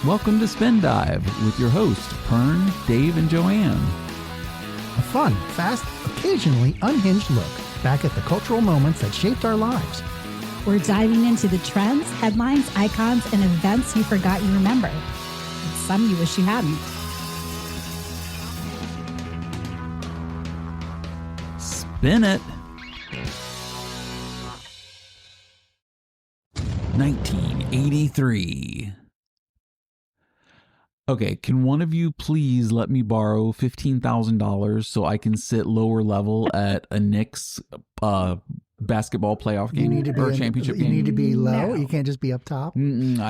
Welcome to Spin Dive with your hosts, Pern, Dave, and Joanne. A fun, fast, occasionally unhinged look back at the cultural moments that shaped our lives. We're diving into the trends, headlines, icons, and events you forgot you remember. And some you wish you hadn't. Spin it. 1983. Okay, can one of you please let me borrow $15,000 so I can sit lower level at a Knicks basketball playoff game or championship game? You need to be low. No. You can't just be up top. I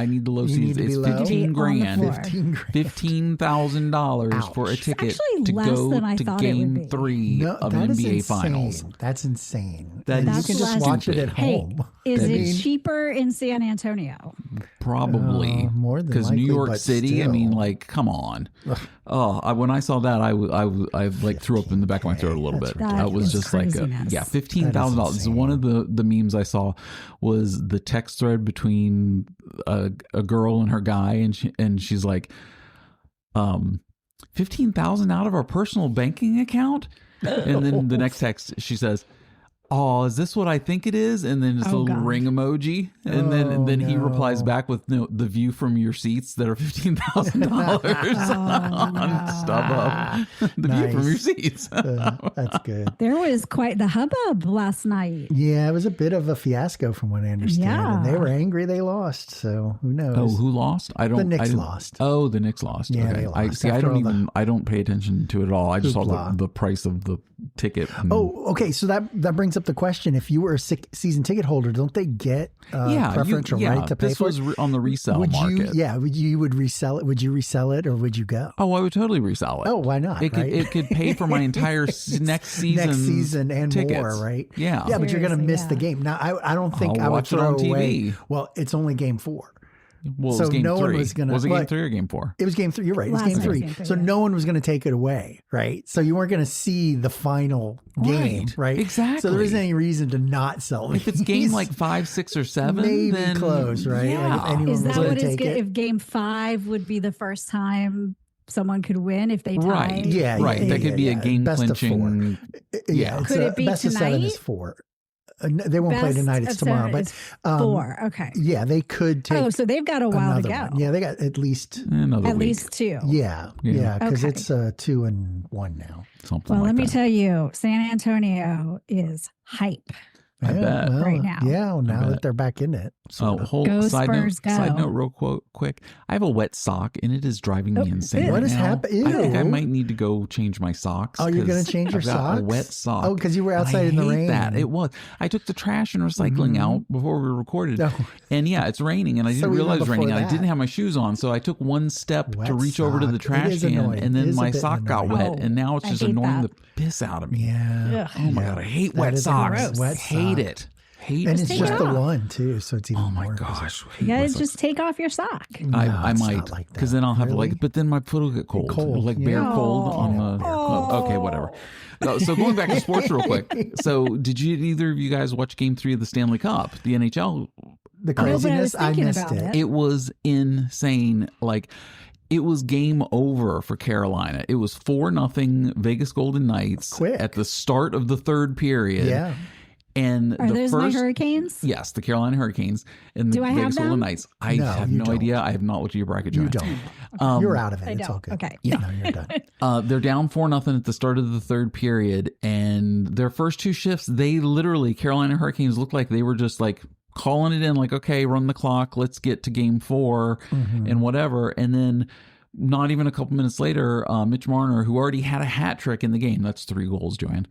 need the low You seats. need to be It's low. $15,000. $15,000 for a ticket actually to less go than I to thought it would Game be. 3 of that is NBA insane. Finals. That's insane. That And is you can just less- watch it at Hey, home. is That it is- cheaper in San Antonio? Probably more than because New likely, York but City. I still. mean, like, come on. Ugh. Oh, when I saw that, I like threw up in the back of my throat a little That's bit. ridiculous. I was That just is like, craziness. yeah, $15,000. insane. One of the memes I saw was the text thread between a girl and her guy, and she's like, 15,000 out of our personal banking account, and then the next text she says, "Oh, is this what I think it is?" And then just a Oh, little gosh. ring emoji, and then he replies back with the view from your seats that are $15,000 on StubHub. The view from Nice. your seats. That's good. There was quite the hubbub last night. Yeah, it was a bit of a fiasco from what I understand. Yeah. And they were angry they lost. So who knows? Oh, who lost? I don't. The Knicks I didn't- lost. Oh, the Knicks lost. Yeah, okay. they lost. I After don't all the even. I don't pay attention to it at all. I just saw hoopla. the price of the ticket. and- Oh, okay. So that brings up the question: if you were a season ticket holder, don't they get preferential right to pay this for was it? on the resale Would market. you would resell it? Would you resell it or would you go? Oh, I would totally resell it. Oh, why not? It could right? it could pay for my entire next season and tickets. more, right? Yeah. Yeah, but you're going to Seriously, miss the yeah. game. Now, I don't think I'll I would watch it throw on TV. away. Well, it's only game 4. Well, So it was game no one 3. was gonna- Was it well, game 3 or game 4? It was game 3. You're right. It was Last game night was 3. game 3, So yeah. no one was going to take it away, right? So you weren't going to see the final game, right? Exactly. So there isn't any reason to not sell it. If it's game like 5, 6, or 7, maybe then close, right? Yeah. Like if anyone Is was that going what to is take good? it. If game 5 would be the first time someone could win if they tied? Right. Yeah, right. yeah, that could be yeah, a game best of 4. clinching. Yeah. it's Could it be best of 7 is tonight? 4. They won't play Best tonight. It's of 7 tomorrow. But is 4. Okay. yeah, they could take. Oh, so they've got a while to another go. one. Yeah, they got at least. Another At week. least 2. Yeah, Yeah. because Okay. it's 2 and 1 now. Something Well, like let me that. tell you, San Antonio is hype. I bet. Right now. Yeah, well, now bet. that they're back in it. Oh, whole Go side note, Spurs, go. side note, real quick. I have a wet sock and it is driving me insane. ew. What right is now. happening? I think I Ew. might need to go change my socks. Oh, you're gonna 'cause change your I've got socks? A wet sock. Oh, 'cause you were And outside I in the hate rain. That it was. I took the trash and recycling out before we recorded, Oh. and yeah, it's raining, and I So didn't even realize it was raining. before And I that. didn't have my shoes on, so I took one step Wet to reach over to the sock. It trash is can, annoying. and It then is a my bit sock got annoying. wet, and now it's I just hate annoying that. the piss out of me. Yeah. Ugh. Oh my god, I hate That wet is socks. gross. Wet Hate sock. it. Hate And it. it's take just it the off. one too, so it's even Oh my more. gosh. I hate Yeah, wet socks. just take off your sock. No, I it's might, not like because that. then I'll have Really? but then my foot will get cold, cold, like yeah. bear cold on the. Oh. Okay, whatever. So going back to sports real quick. So did either of you guys watch Game 3 of the Stanley Cup, the NHL? The but I was craziness. I thinking missed about it. it. It was insane. Like, it was game over for Carolina. It was 4-0 Vegas Golden Knights Quick. at the start of the third period. Yeah. And Are the those first, my Hurricanes? yes, the Carolina Hurricanes and the Do I have Vegas Golden them? Knights. I No, have you no don't. idea. I have not looked at your bracket, You Joanne. don't. You're out of it. I It's don't. all good. Okay. Yeah. No, you're done. They're down 4-0 at the start of the third period, and their first 2 shifts, they literally, Carolina Hurricanes looked like they were just like calling it in, like, okay, run the clock, let's get to game 4 and whatever. And then not even a couple minutes later, Mitch Marner, who already had a hat trick in the game, that's 3 goals, Joanne,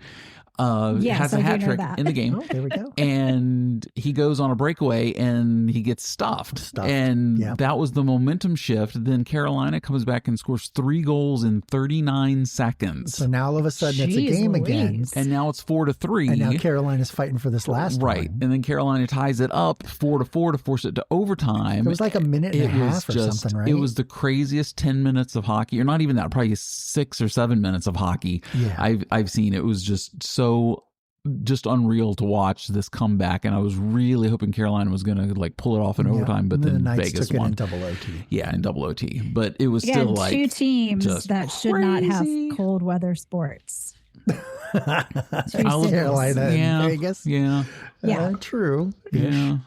Yes, has I a do hat know trick that. in the game. Oh, there we go. And he goes on a breakaway and he gets stuffed. And Yep. that was the momentum shift. Then Carolina comes back and scores 3 goals in 39 seconds. So now all of a sudden it's a Jeez game Louise. again. And now it's 4-3. And now Carolina's fighting for this last right. one. And then Carolina ties it up 4-4 to force it to overtime. It was like a minute and a half or just, something, right? It was the craziest 10 minutes of hockey, or not even that, probably 6 or 7 minutes of hockey Yeah. I've seen. It was just so just unreal to watch this comeback. And I was really hoping Carolina was going to like pull it off in overtime, but the then Knights Vegas took won. it in double OT. Yeah, in double OT. But it was Again, still like two teams just that should not have crazy. cold weather sports. Carolina and Vegas. Yeah. Yeah. True. Yeah.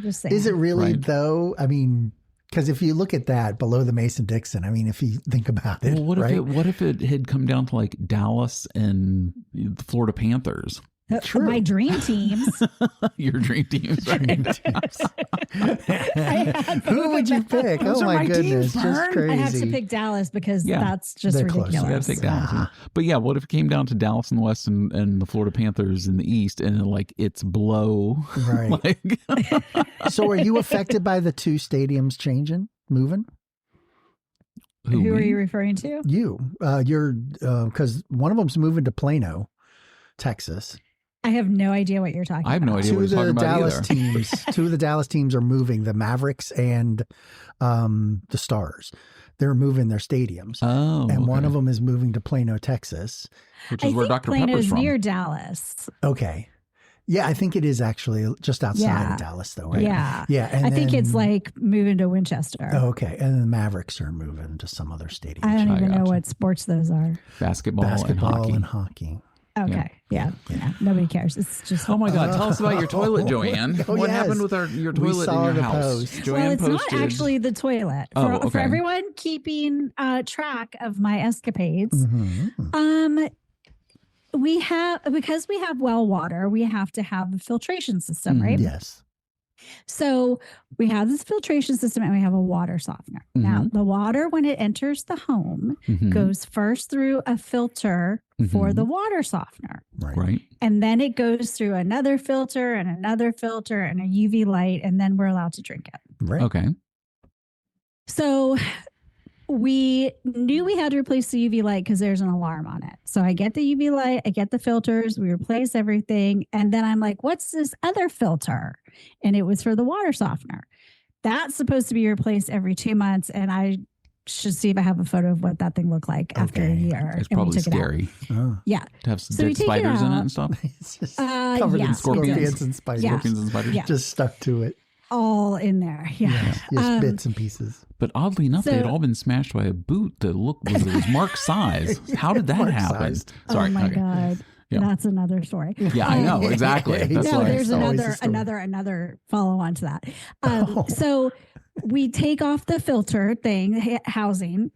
Just saying. Is it really Right. though? I mean, because if you look at that below the Mason-Dixon, I mean, if you think about it, Well, right? what if it had come down to like Dallas and the Florida Panthers? True. My dream teams. Your dream teams, right? Dream teams. had Who would you pick? Those Oh are my my goodness, teams, just Vern. crazy. I have to pick Dallas because Yeah. that's just They're close. You ridiculous. got to take Dallas. Yeah. But yeah, what if it came down to Dallas in the West and the Florida Panthers in the East, and like it's blow? Right. Like, So, are you affected by the two stadiums changing, moving? Who are me? you referring to? You're because one of them's moving to Plano, Texas. I have no idea what you're talking I have no about. idea what he's talking about either. Two of the Dallas teams are moving. The Mavericks and the Stars. They're moving their stadiums. Oh, And one okay. of them is moving to Plano, Texas. Which I is where think Dr. Plano's Pepper's from. near Dallas. Okay. Yeah, I think it is actually just outside of Dallas, though, right? Yeah. Yeah. And I think it's then- like moving to Winchester. Oh, okay. And then the Mavericks are moving to some other stadium. I don't even know gotcha. what sports those are. Basketball Basketball and hockey. Okay. Yeah. Nobody cares. It's just. Oh my God! Tell us about your toilet, Joanne. Oh, What yes. happened with your We toilet saw in the your house? post. Joanne Well, it's posted. not actually the toilet. Oh, For okay. everyone keeping track of my escapades, Mhm. because we have well water, we have to have a filtration system, right? Yes. So we have this filtration system and we have a water softener. Now, the water, when it enters the home, Mhm. goes first through a filter for the water softener. Right. And then it goes through another filter and another filter and a UV light, and then we're allowed to drink it. Right. Okay. So we knew we had to replace the UV light because there's an alarm on it. So I get the UV light, I get the filters, we replace everything. And then I'm like, what's this other filter? And it was for the water softener. That's supposed to be replaced every 2 months. And I should see if I have a photo of what that thing looked like after a Okay. year. It's And we probably took it out. scary Oh. Yeah. to have some So we dead take it spiders in it out. and stuff. It's just Uh, covered yeah, in it scorpions does. and spiders. Yeah. Scorpions and spiders. Yeah. Just stuck to it. All in there. Yeah. Yes, bits and pieces. But oddly enough, they had So- all been smashed by a boot that was Mark's size. How did that happen? Mark-sized. Sorry. Oh my okay. God. Yeah. That's another story. Yeah, I know exactly. Yeah, That's no, why. there's always a another story. follow on to that. Oh. So we take off the filter thing housing,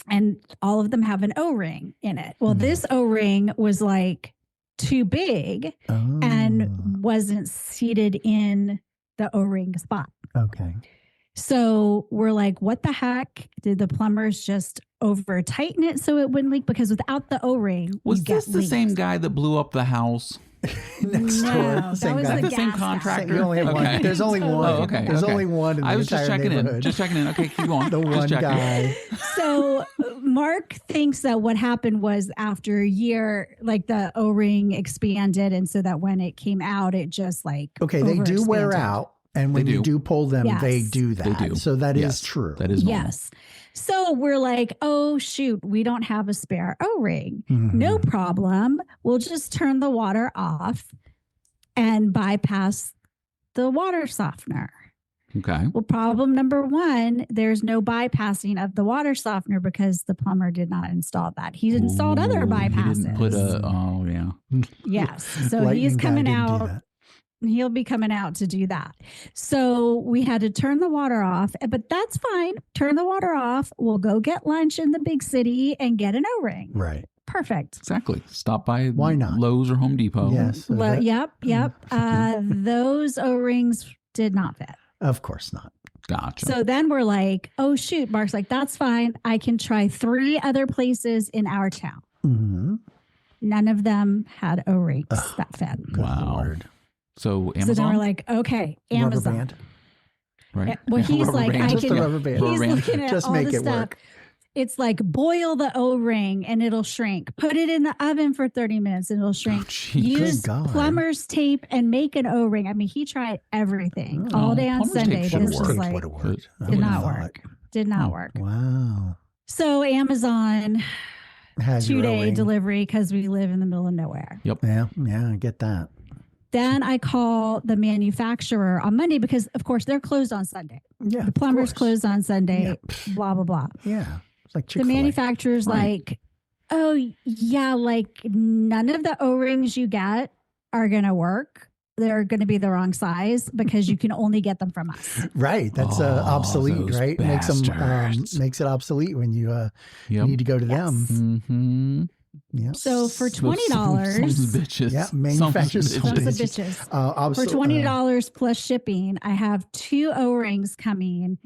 and all of them have an O-ring in it. Well, this O-ring was like too big Oh. and wasn't seated in the O-ring spot. Okay. So we're like, what the heck? Did the plumbers just over tighten it so it wouldn't leak? Because without the O-ring, Was you get this the leaks. same guy that blew up the house? Next No, door. that Same was guy. the same gas guy. contractor? You only have Okay. one. There's only one. Oh, okay. There's okay. only one in the I was just entire checking in. neighborhood. Just checking in. Okay, keep going. The Just one checking. guy. So Mark thinks that what happened was after a year, like the O-ring expanded, and so that when it came out, it just like Okay, they do wear overexpanded. out, and when They you do. do pull them, Yes. they do that. They do. So that is Yes, true. That is normal. Yes. So we're like, oh shoot, we don't have a spare O-ring. Mhm. No problem. We'll just turn the water off and bypass the water softener. Okay. Well, problem number one, there's no bypassing of the water softener because the plumber did not install that. He's installed other Ooh, bypasses. He didn't put a. Oh yeah. Yes. So Lightning he's guy coming didn't do out. that. He'll be coming out to do that. So we had to turn the water off, but that's fine. Turn the water off. We'll go get lunch in the big city and get an O-ring. Right. Perfect. Exactly. Stop by. Why not? Lowe's or Home Depot. Yes. so that- Yep. Those O-rings did not fit. Of course not. Gotcha. So then we're like, oh, shoot. Mark's like, that's fine. I can try 3 other places in our town. Mm-hmm. None of them had O-rings that fit. Good Wow. Lord. So So Amazon. then we're like, okay, Rubber Amazon. band. right. Well, he's Rubber like, band. I Just can. the rubber band. Rubber He's band. looking at Just all make the it stuff. work. It's like boil the O-ring and it'll shrink. Put it in the oven for 30 minutes and it'll shrink. Gee. Use Good God. plumber's tape and make an O-ring. I mean, he tried everything Oh, all day on plumber's tape Sunday. should This have was worked. like would have worked. I did would've not thought. work. Did not Oh. work. Wow. So Amazon Has your 2-day O-ring. delivery because we live in the middle of nowhere. Yep. Yeah, I get that. Then I call the manufacturer on Monday because, of course, they're closed on Sunday. Yeah, The plumber's of course. closed on Sunday, blah, blah, blah. Yeah, it's like The Chick-fil-A. manufacturer's like, oh, yeah, like none of the O-rings you get are going to work. They're going to be the wrong size because you can only get them from us. Right. That's obsolete, those right? bastards. Makes it obsolete when you need to go to them. Mm-hmm. Yeah. So for $20, Sons of bitches. Yeah, manufacturers. Sons of sons of bitches. bitches. For $20 plus shipping, I have 2 O-rings coming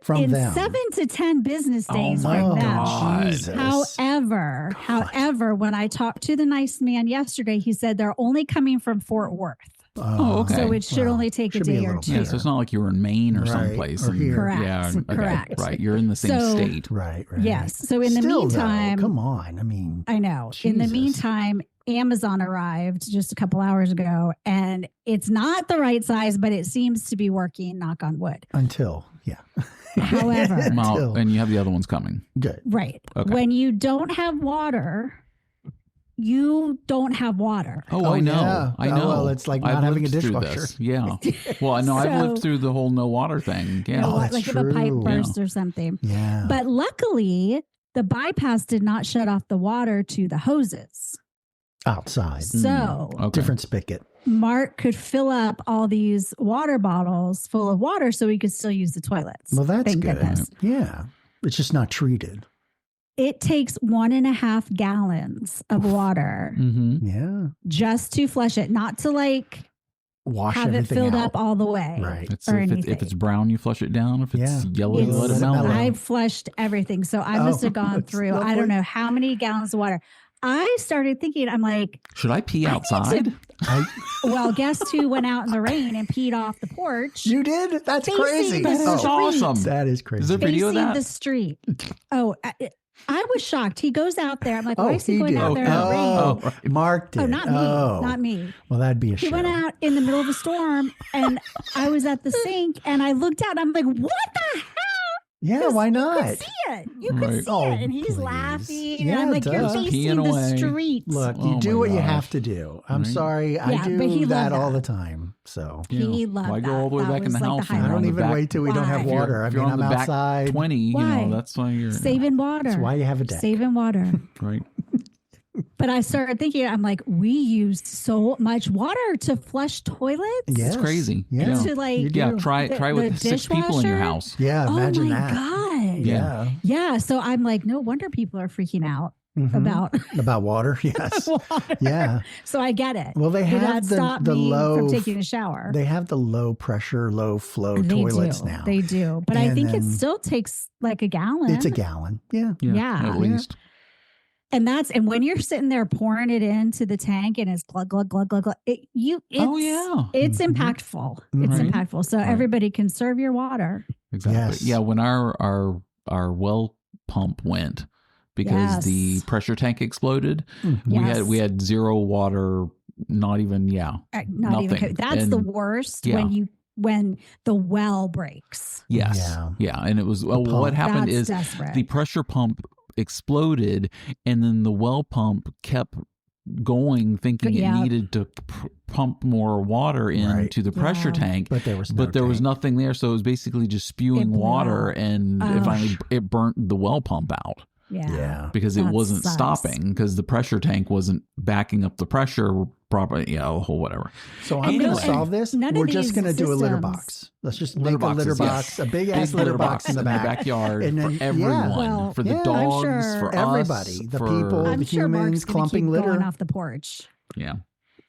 from in them. 7 to 10 business days my from them. God. Jesus. However, when I talked to the nice man yesterday, he said they're only coming from Fort Worth. Oh, okay. So it should only take a should be day a or little two. Yeah, so it's not like you were in Maine or Right, someplace. or here. Correct, Yeah, okay, correct. Right. You're in the same So- state. Right. Yes. So in the Still, though, meantime, come on. I mean, I know. In the Jesus. meantime, Amazon arrived just a couple hours ago, and it's not the right size, but it seems to be working. Knock on wood. until However, Well, Until- and you have the other ones coming. good. right. Okay. When you don't have water, you don't have water. Oh, I know. yeah. I Oh, know. well, it's like I've not having a lived through dishwasher. this. Yeah. Well, I know I've lived So- through the whole no water thing. Yeah. Oh, that's like if a pipe true. burst or something. Yeah. But luckily, the bypass did not shut off the water to the hoses. Outside. So Okay. Different spigot. Mark could fill up all these water bottles full of water so he could still use the toilets. Well, that's Thank good. goodness. Yeah. It's just not treated. It takes 1.5 gallons of water Mm-hmm. Yeah. just to flush it, not to like Wash have it everything filled out. up all the way. Right. It's, Or if anything. it's brown, you flush it down. If it's Yeah. yellow, you It's- let it mellow. mellow. I've flushed everything. So I must have gone that's through, I lovely. don't know how many gallons of water. I started thinking, I'm like, Should I pee I need outside? well, guess who went out in the rain and peed off the porch? You did? That's Facing crazy. the That's street. awesome. That is crazy. Is there video of Facing that? the street. Oh, I was shocked. He goes out there. I'm like, Oh, why is he he going did. out there in the rain? Oh, right. Mark did. Oh, not me. Not me. Well, that'd be a He show. went out in the middle of a storm, and I was at the sink, and I looked out. And I'm like, what the hell? Yeah, why You not? could see it. You could Right. see Oh, it. And he's please. laughing. Yeah, and I'm like, you're duh. facing Peeing the away. street. Look, Oh you do my what you gosh. have to do. I'm Right. sorry. I Yeah, but he do that loved all that. the time. So He loved Why go that. all the way That back in was the like house? the when I you're don't on the even back- wait till we don't Why? have if you're- water. I if mean, you're on I'm the back outside. 20, you Why? know, that's why you're Saving water. That's why you have a deck. Saving water. right. But I started thinking, I'm like, we use so much water to flush toilets. Yes. It's crazy. Yeah. To like, You do. Yeah, try The- with the 6 people in your dishwasher? house. Yeah, imagine oh my that. God. Yeah. Yeah. So I'm like, no wonder people are freaking out Mhm. about water. Yes. water. yeah. So I get it. Well, they Did have that the stop me low. from taking a shower? They have the low pressure, low flow They toilets do. now. They do. But I And think it then- still takes like a gallon. It's a gallon. Yeah. Yeah. At least. And when you're sitting there pouring it into the tank and it's glug, glug, glug, glug, glug, it's It's it's Mhm. impactful. It's Right. impactful. So Right. everybody conserve your water. Exactly. Yes. Yeah, when our well pump went because Yes. the pressure tank exploded, Mhm. Yeah. we had 0 water, not even Not even Nothing. that's the And- worst yeah. when the well breaks. yes. Yeah. Yeah, and it was well, pump. what happened That's is desperate. the pressure pump exploded and then the well pump kept going thinking Yeah. it needed to pump more water Right. into the pressure Yeah. tank. But there was no But there was tank. nothing there, so it was basically just spewing It blew water, out. and Oh. it finally it burnt the well pump out yeah. Yeah. because it That wasn't sucks. stopping because the pressure tank wasn't backing up the pressure properly. Yeah, the whole whatever. So I'm And going no- to solve this. none of We're just these going to do a litter systems- box. Let's just Litter make a litter boxes, box, yeah. a big ass litter box in the back. backyard And then- for everyone, yeah. for the Yeah, I'm dogs, sure for everybody, us, the for, people. I'm The sure Mark's humans gonna clumping keep litter. going off the porch. Yeah.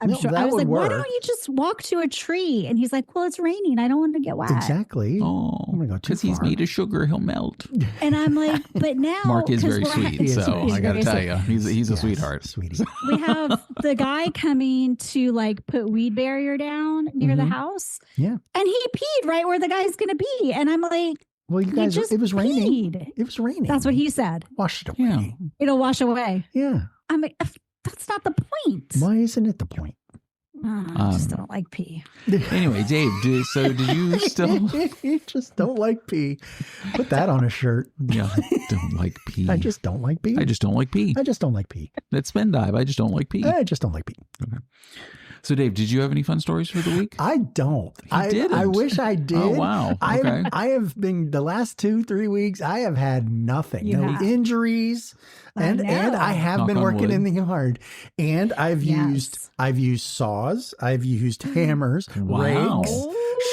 I'm No, sure. that I was would like, why work. don't you just walk to a tree? And he's like, well, it's raining. I don't want to get wet. Exactly. Oh, I'm gonna go too because he's far. made of sugar, he'll melt. And I'm like, but now Mark is 'cause very we're- sweet, He is so very I got to sweet. tell you, he's a Yes, sweetheart. Sweetie. we have the guy coming to like put weed barrier down near the Mhm. house. Yeah. And he peed right where the guy's going to be. And I'm like, Well, you you guys, just it was raining. peed. It was raining. That's what he said. Wash it away. Yeah. It'll wash away. Yeah. I'm like, that's not the point. Why isn't it the point? I just don't like pee. Anyway, Dave, did you still? Just don't like pee. Put that on a shirt. Yeah, don't like pee. I just don't like pee. I just don't like pee. I just don't like pee. That's spin dive. I just don't like pee. I just don't like pee. Okay. So, Dave, did you have any fun stories for the week? I don't. He didn't. I wish I did. Oh, wow. Okay. I have been the last 2-3 weeks. I have had nothing. You no have. Injuries. And I have Knock been on working wood. in the yard, and I've used saws, I've used hammers, Wow. rakes,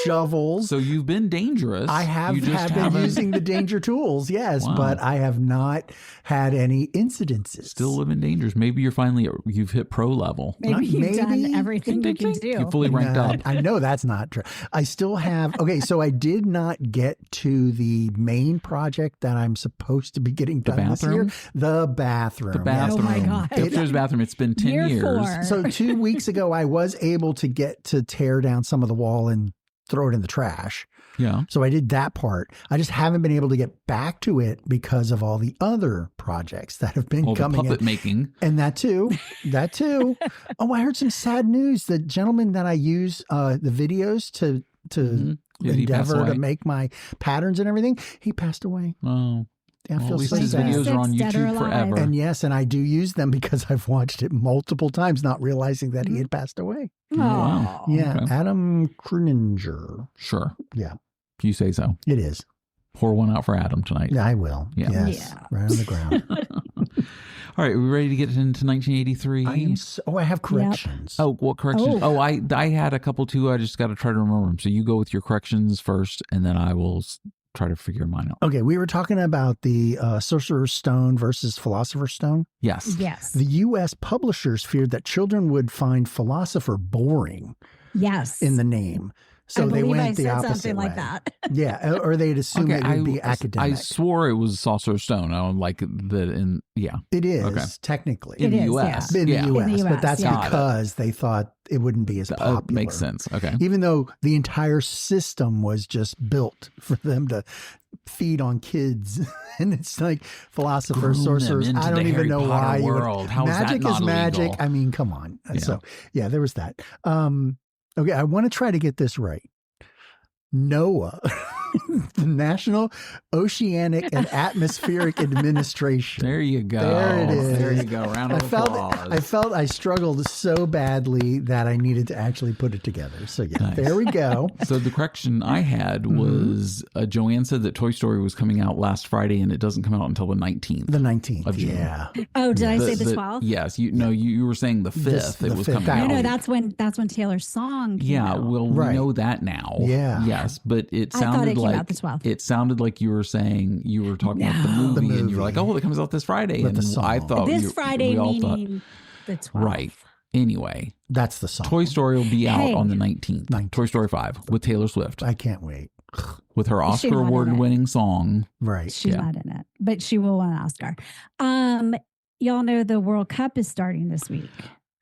shovels. So you've been dangerous. I have You just been haven't- using the danger tools, yes, Wow. but I have not had any incidences. Still living dangerous. Maybe you've hit pro level. Maybe you've done Maybe. everything you can do. You fully ranked Nah, up. I know that's not true. I still have. Okay, so I did not get to the main project that I'm supposed to be getting done this year. bathroom? The bathroom. The bathroom. Oh my God. The upstairs bathroom. It's been 10 Year years. 4. So 2 weeks ago, I was able to get to tear down some of the wall and throw it in the trash. Yeah. So I did that part. I just haven't been able to get back to it because of all the other projects that have been All the coming puppet in. making. And that too. Oh, I heard some sad news. The gentleman that I use the videos to Did he pass endeavor away? to make my patterns and everything, he passed away. Oh. I Well, feel at least so his sad. videos are on Dead or YouTube alive. forever. And yes, and I do use them because I've watched it multiple times, not realizing that he had passed away. Wow. Yeah, Okay. Adam Kroninger. Sure. Yeah, You say so. it is. Pour one out for Adam tonight. Yeah, I will. Yeah. Yes, Yeah. right on the ground. All right. Are we ready to get into 1983? I have corrections. Oh, what corrections? Oh. I had a couple too. I just got to try to remember them. So you go with your corrections first, and then I will try to figure mine out. Okay, we were talking about the Sorcerer's Stone versus Philosopher's Stone. Yes. Yes. The U.S. publishers feared that children would find philosopher boring Yes. in the name. So I they believe went I the said opposite something way. like that. Yeah, or they'd assume it would be academic. I swore it was Saucer Stone. I don't like that in, yeah. It is, Okay. technically. In It the is, U.S. In yeah. the US, In the but US, that's yeah. because they thought it wouldn't be as popular. Makes sense. Okay. Even though the entire system was just built for them to feed on kids. And it's like philosophers, Groom them sorcerers. into I don't the even Harry know Potter why. world. How is that magic not is magic. illegal? I mean, come on. Yeah. So, yeah, there was that. Okay, I want to try to get this right. NOAA, the National Oceanic and Atmospheric Administration. There you go. There it is. There you go. Round of applause. I struggled so badly that I needed to actually put it together. So yeah, Nice. there we go. So the correction I had Mm-hmm. was Joanne said that Toy Story was coming out last Friday, and it doesn't come out until the 19th. The 19th. Of June. Yeah. Oh, did I say the 12th? Yes. You were saying the 5th. the It was 5th coming out. out. No, that's when Taylor's song came Yeah, out. well, Right. we know that now. Yeah. Yes, but it I thought sounded it came like out the 12th. it sounded like you were saying you were talking about the No. movie, The and you were like, movie. "Oh, well, it comes out this Friday." But And the song. I thought This Friday we all thought, meaning the 12th. right. Anyway, That's the song. Toy Story will be out Hey. on the 19th. 19th. Toy Story 5 with Taylor Swift I can't wait. with her Is she Oscar not in it? award-winning song. Right. She's Yeah. not in it, but she will win an Oscar. Y'all know the World Cup is starting this week.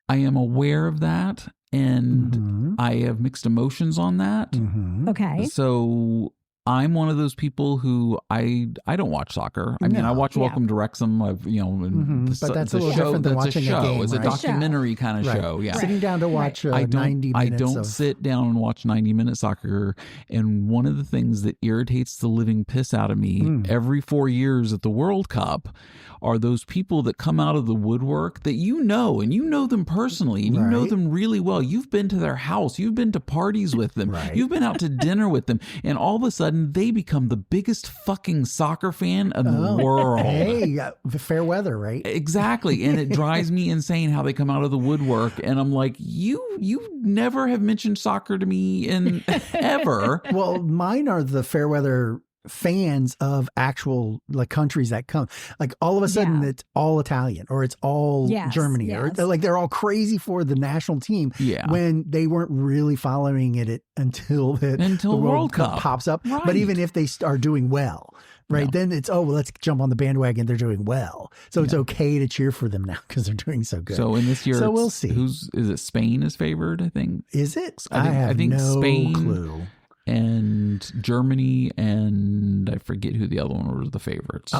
I am aware of that, and Mhm. I have mixed emotions on that. Mhm. Okay. So I'm one of those people who I don't watch soccer. I mean, I No. watch Yeah. Welcome to Wrexham. I've Mhm. But that's a the little show, different than that's watching a show. game, It's a right? documentary kind of Right. show. Yeah. Sitting down to watch I 90 minutes don't of... sit down and watch 90-minute soccer. And one of the things that irritates the living piss out of me every 4 years at the World Cup are those people that come out of the woodwork that and you know them personally, and you know Right. them really well. You've been to their house. You've been to parties with them. Right. You've been out to dinner with them. And all of a sudden, they become the biggest fucking soccer fan in the world. Hey, fair weather, right? Exactly. And it drives me insane how they come out of the woodwork. And I'm like, you never have mentioned soccer to me in ever. Well, mine are the fair weather fans of actual like countries that come, like all of a sudden Yeah. it's all Italian or it's all Yes, Germany or yes. like they're all crazy for the national team Yeah. when they weren't really following it until the World Cup. pops up. Right. But even if they are doing well, right, Yeah. then it's, let's jump on the bandwagon. They're doing well. So it's okay to cheer for them now because they're doing so good. So in this year, So it's- we'll see. Is it Spain is favored, I think? Is it? I think no Spain- clue. And Germany, and I forget who the other one was the favorites.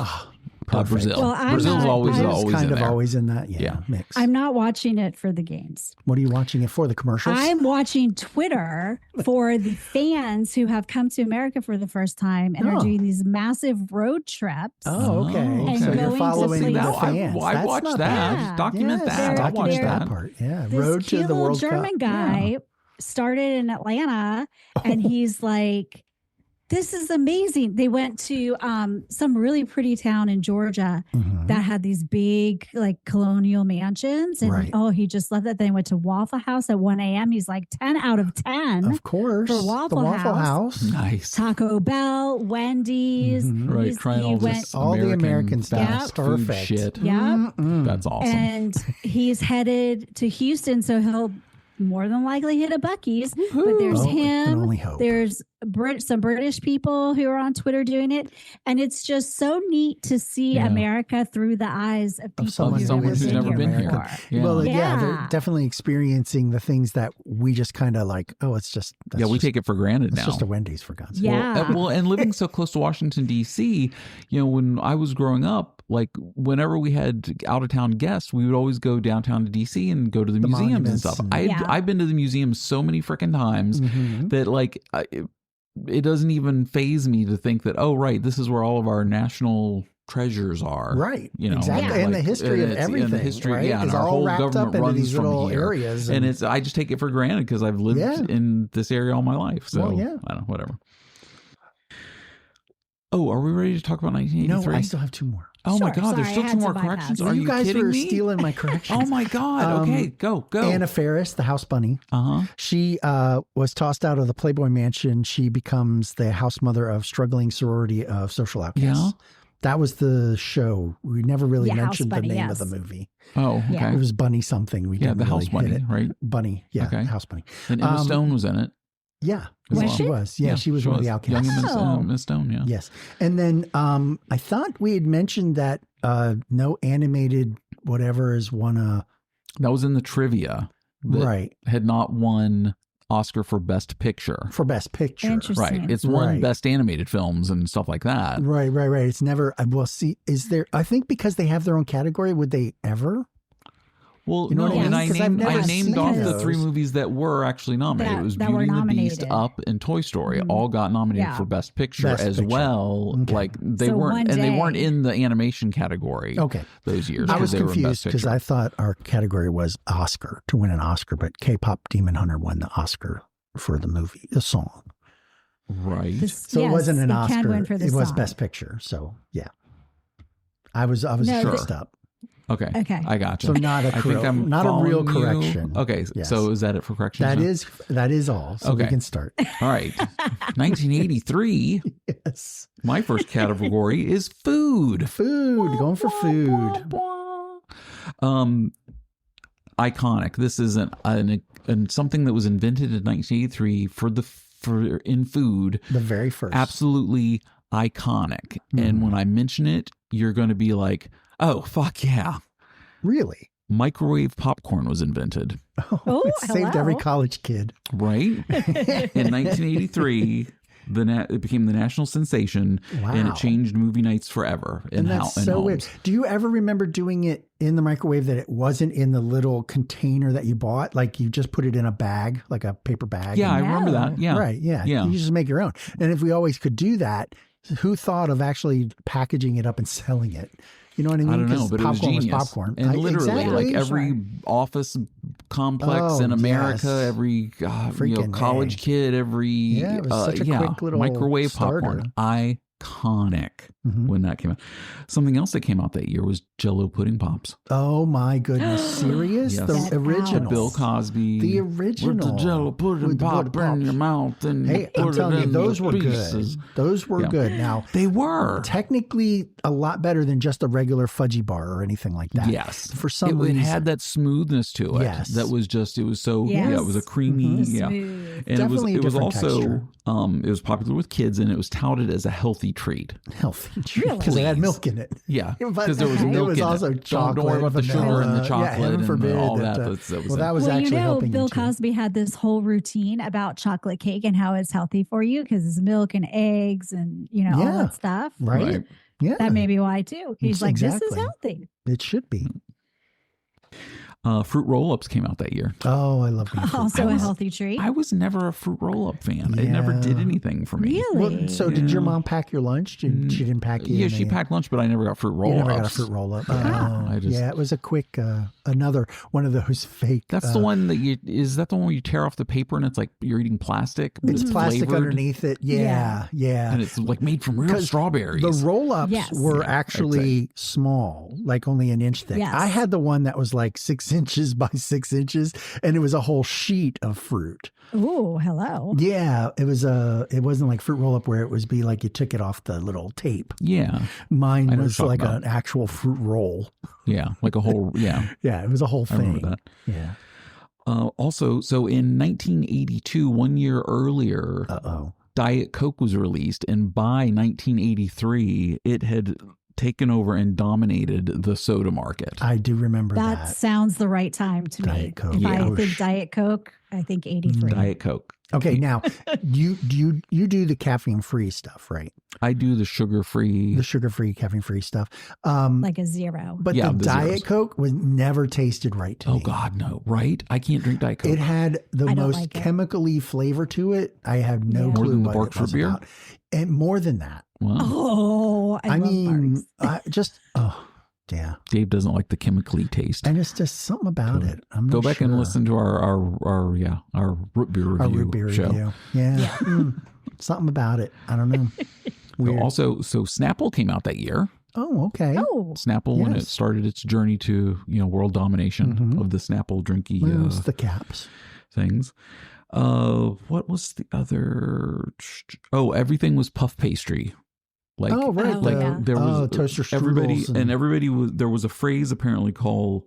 Perfect. Well, I'm Brazil's not- always I'm always kind in of there. always in that Yeah. mix. I'm not watching it for the games. What are you watching it for? The commercials? I'm watching Twitter for the fans who have come to America for the first time and are Oh. doing these massive road trips. Oh, okay. And So going you're to following the places- fans. I That's watched not that. bad. Yeah. Document Yes, that. I document watched that that. part. Yeah. This Road to cute the little World German Cup. guy started in Atlanta, and he's like, "This is amazing." They went to some really pretty town in Georgia Mhm. that had these big like colonial mansions, and Right. he just loved that. Then he went to Waffle House at 1 a.m. He's like 10 out of 10. Of course. For Waffle the Waffle House. House. Nice. Taco Bell, Wendy's, Mhm. Right, He's- trying he all went- this All the American American stuff. fast food Perfect. shit. Yeah. Mm-mm. That's awesome. and he's headed to Houston, so he'll more than likely hit a Buc-ee's. But there's Oh, I can him. only hope. There's some British people who are on Twitter doing it, and it's just so neat to see Yeah. America through the eyes of people someone who've who's never been here. before. Yeah. Well, yeah, they're Yeah. definitely experiencing the things that we just kind of like, oh, it's just, Yeah, we take it for granted it's now. just a Wendy's for God's sake. Yeah. Well, and living so close to Washington D.C., when I was growing up, like whenever we had out of town guests, we would always go downtown to D.C. and go to the museums and monuments stuff. and- Yeah. I've been to the museum so many freaking times Mhm. that like it doesn't even faze me to think that, oh right, this is where all of our national treasures are. Right. You know, exactly. And the like, history of it's- and the everything. history, right? yeah, and It's our all whole wrapped government up into runs these from little here. areas. And it's I just take it for granted because I've lived Yeah. in this area all my life. So Well, yeah. I don't know, whatever. Oh, are we ready to talk about 1983? no, I still have two more. Oh my Sure, God, there's sorry, still I two had more to bypass. corrections. Well, Are you guys kidding were me? stealing my corrections. Oh my God. Okay, go. Anna Faris, the house bunny. Uh-huh. She was tossed out of the Playboy Mansion. She becomes the house mother of struggling sorority of social outcasts. Yeah. That was the show. We never really Yeah, House mentioned Bunny, the name yes. of the movie. Oh, okay. Yeah. It was Bunny something. We Yeah, didn't the really house bunny, hit it. right? Bunny. Yeah, Okay. house bunny. And Emma Stone was in it. Yeah. as Was well. she? was. Yeah, she was one of the outcasts. Young Miss, Oh. Miss Stone, yeah. Yes. And then I thought we had mentioned that no animated whatever has won a That was in the trivia. That right had not won Oscar for Best Picture. for Best Picture. Interesting. Right. It's won Right. Best Animated Films and stuff like that. Right. It's never. Well, see, is there? I think because they have their own category, would they ever? Well, You know no, what I and mean? I 'Cause I've named, never I named seen off the those. three movies that were actually nominated. That- It was that were Beauty and the Beast, nominated. Up, and Toy Story. Mhm. All got nominated Yeah. for Best Picture Best as Picture. well. Okay. Like they So weren't, one and they day- weren't in the animation category. Okay. Those years. I 'cause was they were in confused Best because Picture. I thought our category was Oscar to win an Oscar, but K-pop Demon Hunter won the Oscar for the movie, the song. Right. So it wasn't an it Oscar. Can win for the It was song. Best Picture. So yeah, I was No, mixed up. Okay. Okay. I got you. So not a I think I'm not a real following you. correction. Okay. Yes. So is that it for corrections? That is all. So we Okay. can start. All right. 1983. Yes, My first category is food. food. Going for food. Iconic. This is an something that was invented in 1983 for in food. The very first. Absolutely iconic. And when I mention it, you're going to be like, "Oh, fuck yeah." Really? Microwave popcorn was invented, Oh, it saved every hello. college kid. right? In 1983, it became the national sensation, and Wow. it changed movie nights forever. In And that's so weird. Do you ever remember doing it in the microwave that it wasn't in the little container that you bought? Like you just put it in a bag, like a paper bag? Yeah, I and- remember that. Yeah, Right. Yeah. Yeah. You just make your own. And if we always could do that, who thought of actually packaging it up and selling it? You know what I mean? I don't know, 'Cause but it was popcorn genius. popcorn. And literally, exactly. like every office complex Oh, in America, yes. every Freaking college A. kid, every Yeah, it was such a quick little microwave starter. popcorn, iconic Mhm. when that came out. Something else that came out that year was Jell-O pudding pops. Oh my goodness! Serious? Yes. The Get original. out. Bill Cosby. The With original. the Jell-O pudding With the pop pudding in your pops. mouth and Hey, I'm put telling it you, in those the were pieces. good. Those were Yeah. good. Now, They were. technically a lot better than just a regular fudgy bar or anything like that. Yes. For some it reason. had that smoothness to it. Yes. That was just, it was so, Yes. yeah, it was a creamy, The yeah. smooth. And Definitely a it was different also, texture. it was popular with kids and it was touted as a healthy treat. Healthy. Really? Because it had Please. milk in it. Yeah. But Because there was Okay. milk it was in also it. chocolate. Don't worry about the sugar vanilla. and the Yeah, chocolate heaven and forbid all that, that. uh, That was well, it. that was Well, actually helping Bill you too. Cosby had this whole routine about chocolate cake and how it's healthy for you because it's milk and eggs and all Yeah. that stuff. Right? Yeah. That may be why too. He's like, this is Exactly. healthy. It should be. Fruit roll-ups came out that year. Oh, I love fruit. Also a healthy treat. I was never a fruit roll-up fan. It never did anything for me. Really? Well, so did your mom pack your lunch? She didn't pack you? Yeah, she packed lunch, but I never got fruit roll-ups. You never got a fruit roll-up. Yeah, it was a quick, another one of those fake. That's the one that is that the one where you tear off the paper and it's like you're eating plastic? But It's plastic flavored, underneath it. Yeah. and it's like made from real strawberries. The roll-ups Yes. were actually small, like only an inch thick. Yes. I had the one that was like 6 inches by 6 inches, and it was a whole sheet of fruit. Ooh, hello. Yeah, it wasn't like fruit roll-up where it was be like you took it off the little tape. Yeah. Mine I know was what you're like talking an actual fruit roll. Yeah. Like a whole, yeah. Yeah, it was a whole I thing. remember that. Yeah. Also, so in 1982, 1 year earlier, Diet Coke was released, and by 1983, it had taken over and dominated the soda market. I do remember That that. sounds the right time to me. Diet Coke. If I Yeah. think Diet Coke, I think 83. Diet Coke. Okay, now you do the caffeine-free stuff, right? I do the sugar-free. The sugar-free, caffeine-free stuff. Like a zero. But Yeah, the the Diet zeros. Coke was never tasted right to me. Oh God, no! Right? I can't drink Diet Coke. It had the I don't most like it. chemically flavor to it. I have no Yeah. clue More than the what Barks it was root beer? about. And more than that. Wow. Oh, I love mean, Barks. yeah. Dave doesn't like the chemically taste. And it's just something about it. I'm not Go back and sure. listen to our root beer review Our root beer show. review. Yeah. Something about it. I don't know. Weird. So Snapple came out that year. Oh, okay. Oh, Snapple when it Yes. started its journey to world domination of the Snapple drinky Well, it's the caps. things. What was the other? Oh, everything was puff pastry. Like, Oh, right. Oh, like yeah. there was toaster everybody strudels and everybody was. There was a phrase apparently called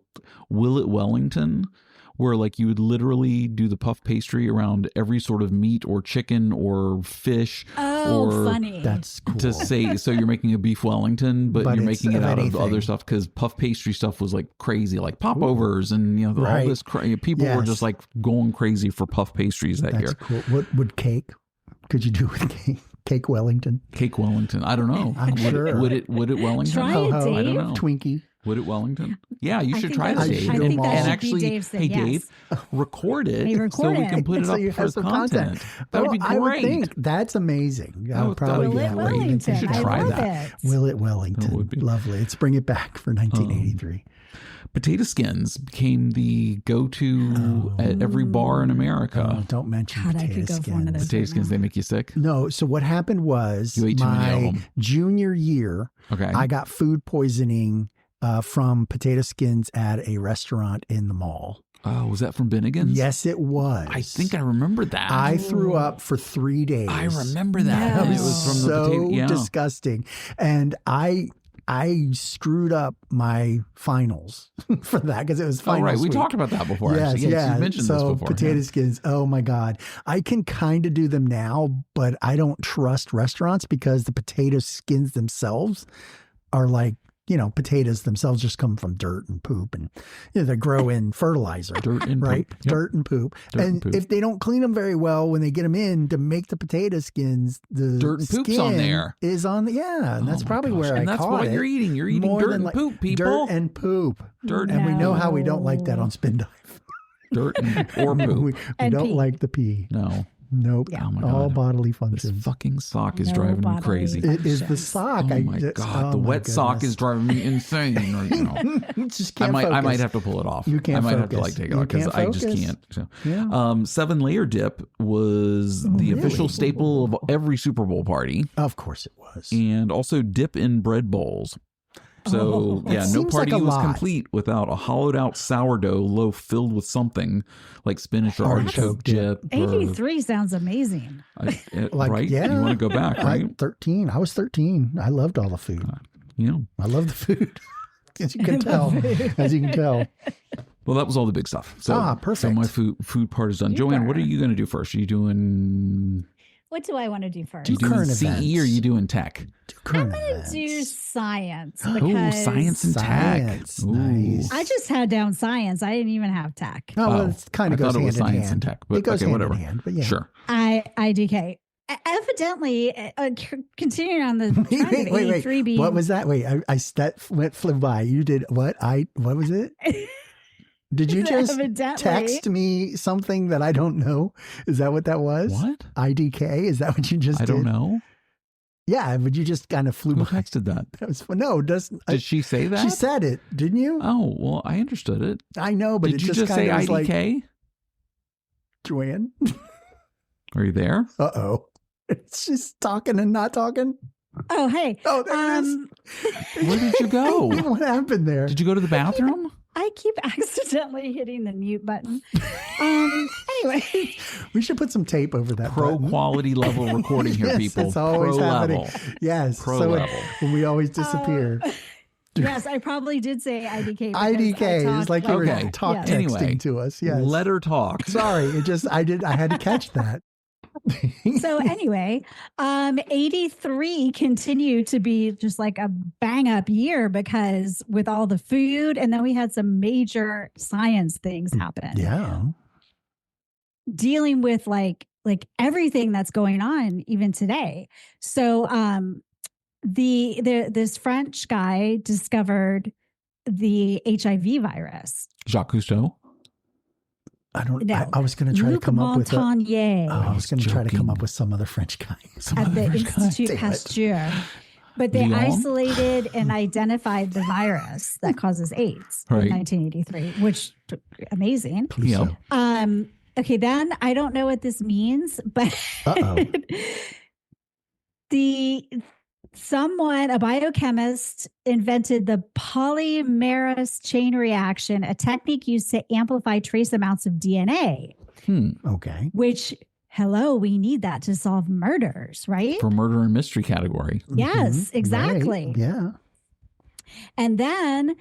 "Will it Wellington," where like you would literally do the puff pastry around every sort of meat or chicken or fish. or funny. That's cool. To say, so you're making a beef Wellington, but But you're it's making it of out of anything. other stuff because puff pastry stuff was like crazy, like popovers and all Right. this. People were Yes. just like going crazy for puff pastries that That's year. cool. What would cake? Could you do with cake? Cake Wellington? Cake Wellington. I don't know. I'm sure. Would it Wellington? Try it, Ho-ho. I don't Dave. know. Twinkie. Would it Wellington? Yeah, you I should think try that this, should- Dave. I think that and should be actually, Dave's thing, hey yes. Dave, record it Hey, so record we it. can put it So up you for have some content. That would be I would great. think that's amazing. I would probably Will do it that. Wellington? You should I try love that. it. Will it Wellington? That would be- Lovely. Let's bring it back for 1983. Potato skins became the go-to at every bar in America. Oh, don't mention God, I potato could go skins. for one of those. Potato skins, they make you sick. No, so what happened was You ate too many of my them. junior year, Okay. I got food poisoning from potato skins at a restaurant in the mall. Oh, was that from Bennigan's? Yes, it was. I think I remember that. I threw up for 3 days. I remember that. No. And it was from so the potato. Yeah. disgusting. And I screwed up my finals for that because it was Oh, finals right. We week. talked about that before. Yes, actually. yeah. You mentioned so this before. potato Yeah. skins. Oh my God. I can kind of do them now, but I don't trust restaurants because the potato skins themselves are like, potatoes themselves just come from dirt and poop and they grow in fertilizer. Dirt and right? poop. Yep. Dirt and poop. Dirt and and poop. if they don't clean them very well when they get them in to make the potato skins, the Dirt and poop's on skin there. Is on the, and that's Oh my probably gosh. where and I that's caught what it. you're eating. You're eating More dirt than and poop, people. Dirt and poop. Dirt And we know how we don't No. like that on Spin Dive. dirt and or poop. we And don't pee. like the pee. No. Nope. Yeah. Oh my All God. bodily This functions. fucking sock is No driving me bodily crazy. It is the functions. sock. Oh my God. The wet sock is driving me insane right now. Just I can't might focus. have to pull it off. You can't I might have to focus. take it You off because can't I just focus. can't. So. Yeah. 7-layer dip was the really? official staple of every Super Bowl party, Of course it was. and also dip in bread bowls. So Oh. That yeah, no seems like party a was lot. complete without a hollowed out sourdough loaf filled with something like spinach or Artichoke artichoke dip. or- 83 sounds amazing. Like, right? yeah. You want to go back, right? 13. I was 13. I loved all the food. Yeah. I love the food. As you can tell. As you can tell. Well, that was all the big stuff. So, perfect. So my food part is done. Joanne, what are you going to do first? Are you doing What do I want to do first? you doing current CE events. or are you doing tech? Do current I'm going to events. do science Oh, because science and Science. tech. Ooh. Nice. I just had down science. I didn't even have tech. Oh, well, Oh, it kind I of goes thought it hand was in science hand. and tech, but it goes okay, hand whatever. in hand. But yeah. Sure. IDK. evidently, continuing on the wait. What was that? Wait, flew by. You did what? What was it? Did you just text me something that I don't know? Is that what that was? What? IDK? Is that what you just did? I don't know. Yeah, but you just kind of flew Who by. texted that? That was no. Did she say that? She said it, didn't you? Oh, well, I understood it. I know, but Did it you just say kind of was IDK? like, Joanne? Are you there? Uh-oh. It's just talking and not talking. Oh, hey. Oh, there it is. Where did you go? What happened there? Did you go to the bathroom? I keep accidentally hitting the mute button. Anyway. We should put some tape over that Pro button. quality level recording here, Yes, people. it's always Pro happening. level. Yes. Pro so level. when we always disappear. Yes, I probably did say IDK. IDK is like you were Okay. talk Yes. texting Anyway, to us. Yes. Let her talk. Sorry, I had to catch that. So anyway, 83 continued to be just like a bang up year because with all the food, and then we had some major science things happen. Yeah. Dealing with like everything that's going on even today. So this French guy discovered the HIV virus. Jacques Cousteau. I don't. No. I was going to try Luc to come up with. Montagnier I was going to try to come joking. up with some other French guy. at the Institut Damn it. Pasteur. But they Lyon? isolated and identified the virus that causes AIDS Right. in 1983, which amazing. Please Yeah. so. Okay, then I don't know what this means, but Uh-oh. a biochemist invented the polymerase chain reaction, a technique used to amplify trace amounts of DNA, Okay. which, we need that to solve murders, right? For murder and mystery category. Yes, Mhm. exactly. Right. Yeah. And then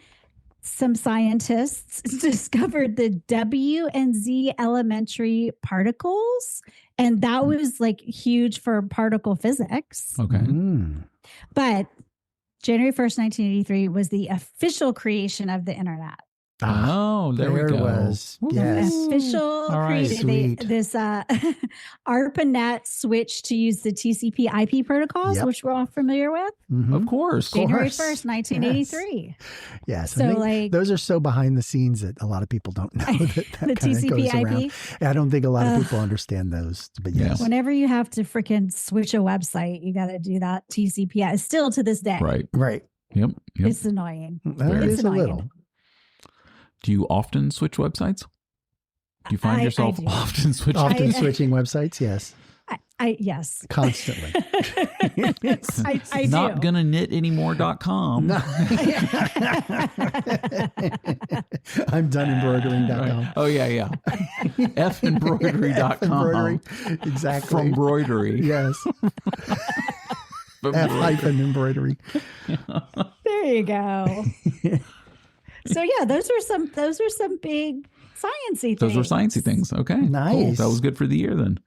some scientists discovered the W and Z elementary particles, and that was like huge for particle physics. Okay. Mm. But January 1st, 1983 was the official creation of the internet. Oh, there we go. was. Woo. Yes. Official All right. created Sweet. this ARPANET switched to use the TCP IP protocols, Yep. which we're all familiar with. Mhm. Of course. January course. 1st, 1983. Yes. So, I think like- those are so behind the scenes that a lot of people don't know that The kind of TCP goes around. IP. I don't think a lot of people understand those. But Yeah. yes. Whenever you have to freaking switch a website, you got to do that TCP. Still to this day, Right. Right. Yep. it's annoying. It It's is a annoying. little. Do you often switch websites? Do you find I yourself do. often switching? Often switching websites. Yes. Yes. Constantly. I Not do. gonna knit anymore.com. No. I'm done embroidering.com. Right. Oh, yeah. fembroidery.com. Embroidery. Exactly. From embroidery. Yes. F-embroidery. There you go. So yeah, those are some big sciencey things. Those were sciencey things. Okay. Cool. Nice. That was good for the year then.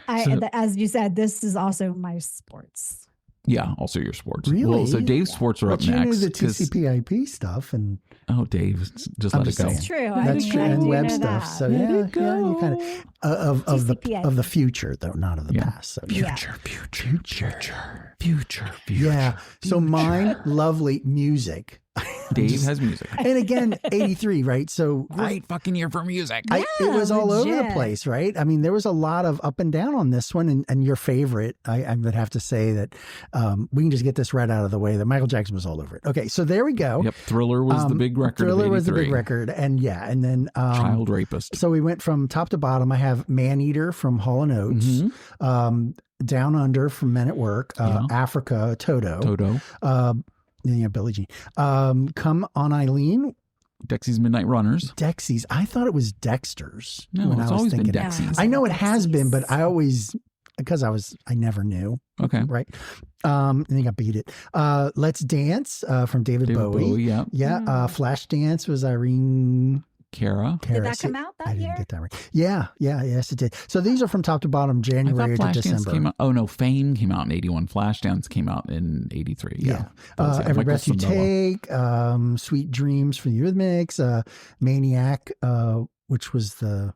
As you said, this is also my sports. Yeah. Also your sports. Really? Well, so Dave's sports are But up you next. knew the 'cause- TCP/IP stuff, and Oh, Dave, just I'm let it just go. saying. That's true. that's I true, do and web know stuff. that. So Let yeah, it go. you kind of TCP/IP. of the future, though, not of the Yeah. past. So, Yeah. Future. Yeah. So mine, lovely music. Dave has music. And again, 83, right? So Great fucking year for music. it was all over the legit. place, right? I mean, there was a lot of up and down on this one. And your favorite, I would have to say that we can just get this right out of the way that Michael Jackson was all over it. Okay, so there we go. Yep. Thriller was the big record. Thriller of was the big 83. record. And yeah, and then Child rapist. so we went from top to bottom. I have Maneater from Hall & Oates, Down Under from Men at Work, Yeah. Africa, Toto. Billie Jean. Come on Eileen, Dexy's Midnight Runners. Dexys. I thought it was Dexter's. No, when it's I was always been thinking it. Dexys. I know it has been, but Dexys. I always, because I never knew. Okay. Right. I think I beat it. Let's Dance from David Bowie. Yeah. Yeah. Flash Dance was Irene Kara. Did that Karras. come out I that didn't year? get that right. Yeah. Yes, it did. So these are from top to bottom, I January thought to Flashdance December. came out. Oh no, Fame came out in 81. Flashdance came out in 83. Yeah. That was, Every Michael Breath You Sambello. Take, Sweet Dreams from the Eurythmics, Maniac, which was the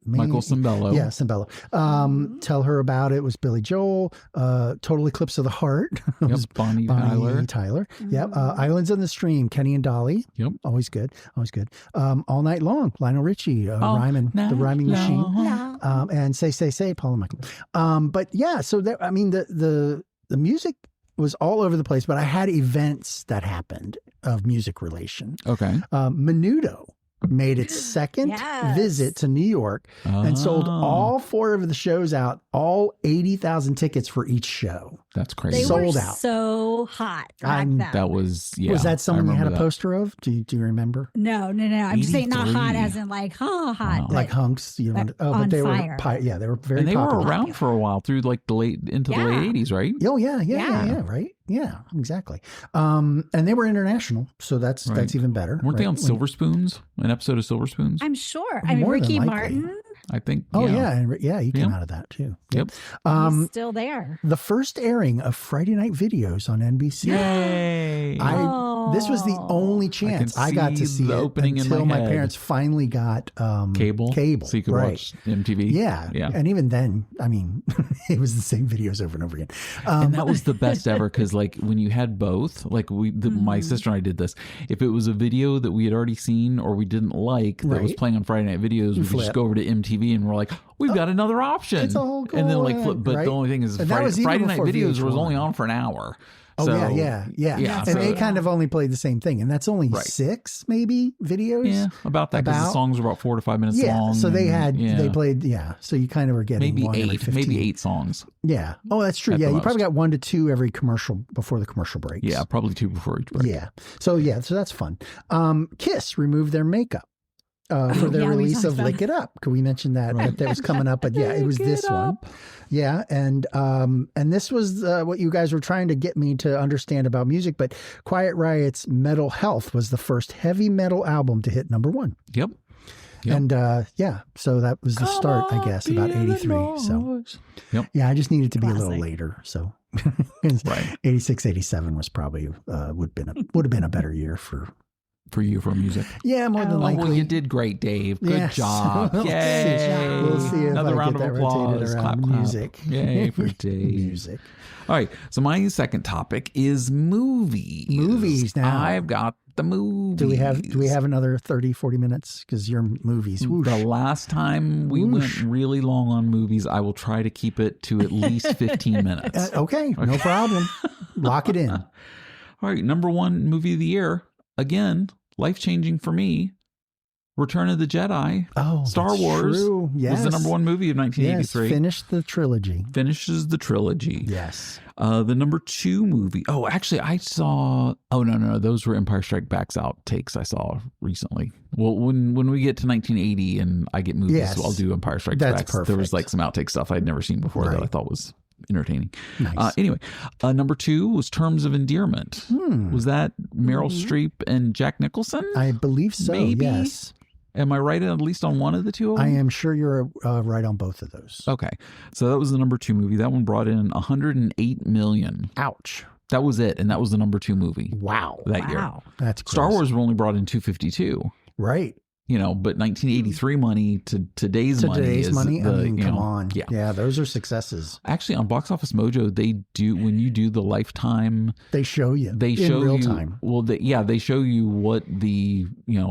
Michael Cimbello. Yeah, Cimbello. Tell Her About It was Billy Joel. Total Eclipse of the Heart was Bonnie Tyler. Yep. Islands in the Stream, Kenny and Dolly. Yep. Always good. All Night Long, Lionel Richie, The Rhyming Machine. And Say, Paul and Michael. But yeah, so there, I mean, the music was all over the place, but I had events that happened of music relation. Okay. Menudo made its second visit to New York and sold all 4 of the shows out, all 80,000 tickets for each show. That's crazy. They sold were out. So hot. That was, Was that someone you had a poster of? Do you remember? No. I'm just saying not hot as in like, hot. Wow. Like hunks. You know, but they fire. were, they were very And they popular. were around for a while through like the late 80s, right? Oh, yeah, right? Yeah, exactly. And they were international, so that's even better. Weren't they on Silver Spoons? An episode of Silver Spoons? I'm sure. I mean, More Ricky than likely. Martin. I think. Oh, yeah. He came out of that too. Yep. He's still there. The first airing of Friday Night Videos on NBC. Yay! This was the only chance I got to see the opening until in my my head. parents finally got Cable, so you could watch MTV. Yeah, and even then, I mean, it was the same videos over and over again. And that was the best ever because, like, when you had both, like my sister and I did this. If it was a video that we had already seen or we didn't like that was playing on Friday Night Videos, we could just go over to MTV and we're like, we've got another option. It's all good. And then like flip. But the only thing is, Friday Night Videos was only on for an hour. Oh, so, yeah. And so, they kind of only played the same thing. And that's only 6, maybe, videos? Yeah, about that, because the songs were about 4 to 5 minutes long. So they played, so you kind of were getting maybe 8 songs. Yeah. Oh, that's true. Yeah, you probably got 1 to 2 every commercial before the commercial breaks. Yeah, probably 2 before each break. Yeah. So that's fun. Kiss removed their makeup. For their release of Lick It Up. Could we mention that that was coming up? But yeah, it was this one. Yeah, and this was what you guys were trying to get me to understand about music. But Quiet Riot's Metal Health was the first heavy metal album to hit number 1. Yep. And so that was the start, I guess, about 83. So I just needed to be a little later. So 86, 87 was probably would have been a better year for you for music. Yeah, more than likely. Well, you did great, Dave. Good job. Yay. We'll see if Another round of applause. Clap. Music. Yay for Dave. Music. All right. So my second topic is movies. Movies now. I've got the movies. Do we have another 30, 40 minutes? Because your movies. Whoosh. The last time we went really long on movies, I will try to keep it to at least 15 minutes. Okay. No problem. Lock it in. All right. Number 1 movie of the year. Again, life-changing for me, Return of the Jedi. Oh, Star Wars was the number 1 movie of 1983. Yes, Finishes the trilogy. Yes. The number 2 movie. Oh, actually, I saw. Oh no, those were Empire Strikes Back's outtakes I saw recently. Well, when we get to 1980 and I get movies, so I'll do Empire Strikes Back. Perfect. There was like some outtake stuff I'd never seen before that I thought was entertaining. Nice. Anyway, number 2 was Terms of Endearment. Was that Meryl Streep and Jack Nicholson? I believe so. Maybe. Yes. Am I right at least on one of the two of them? I am sure you're right on both of those. Okay. So that was the number 2 movie. That one brought in $108 million. Ouch. That was it. And that was the number 2 movie. Wow. That year. That's crazy. Star Wars only brought in $252. Right. But 1983 money to today's money is come on. Yeah, those are successes. Actually, on Box Office Mojo, they do, when you do the lifetime, they show you. They show in real you, time. Well, they show you what the,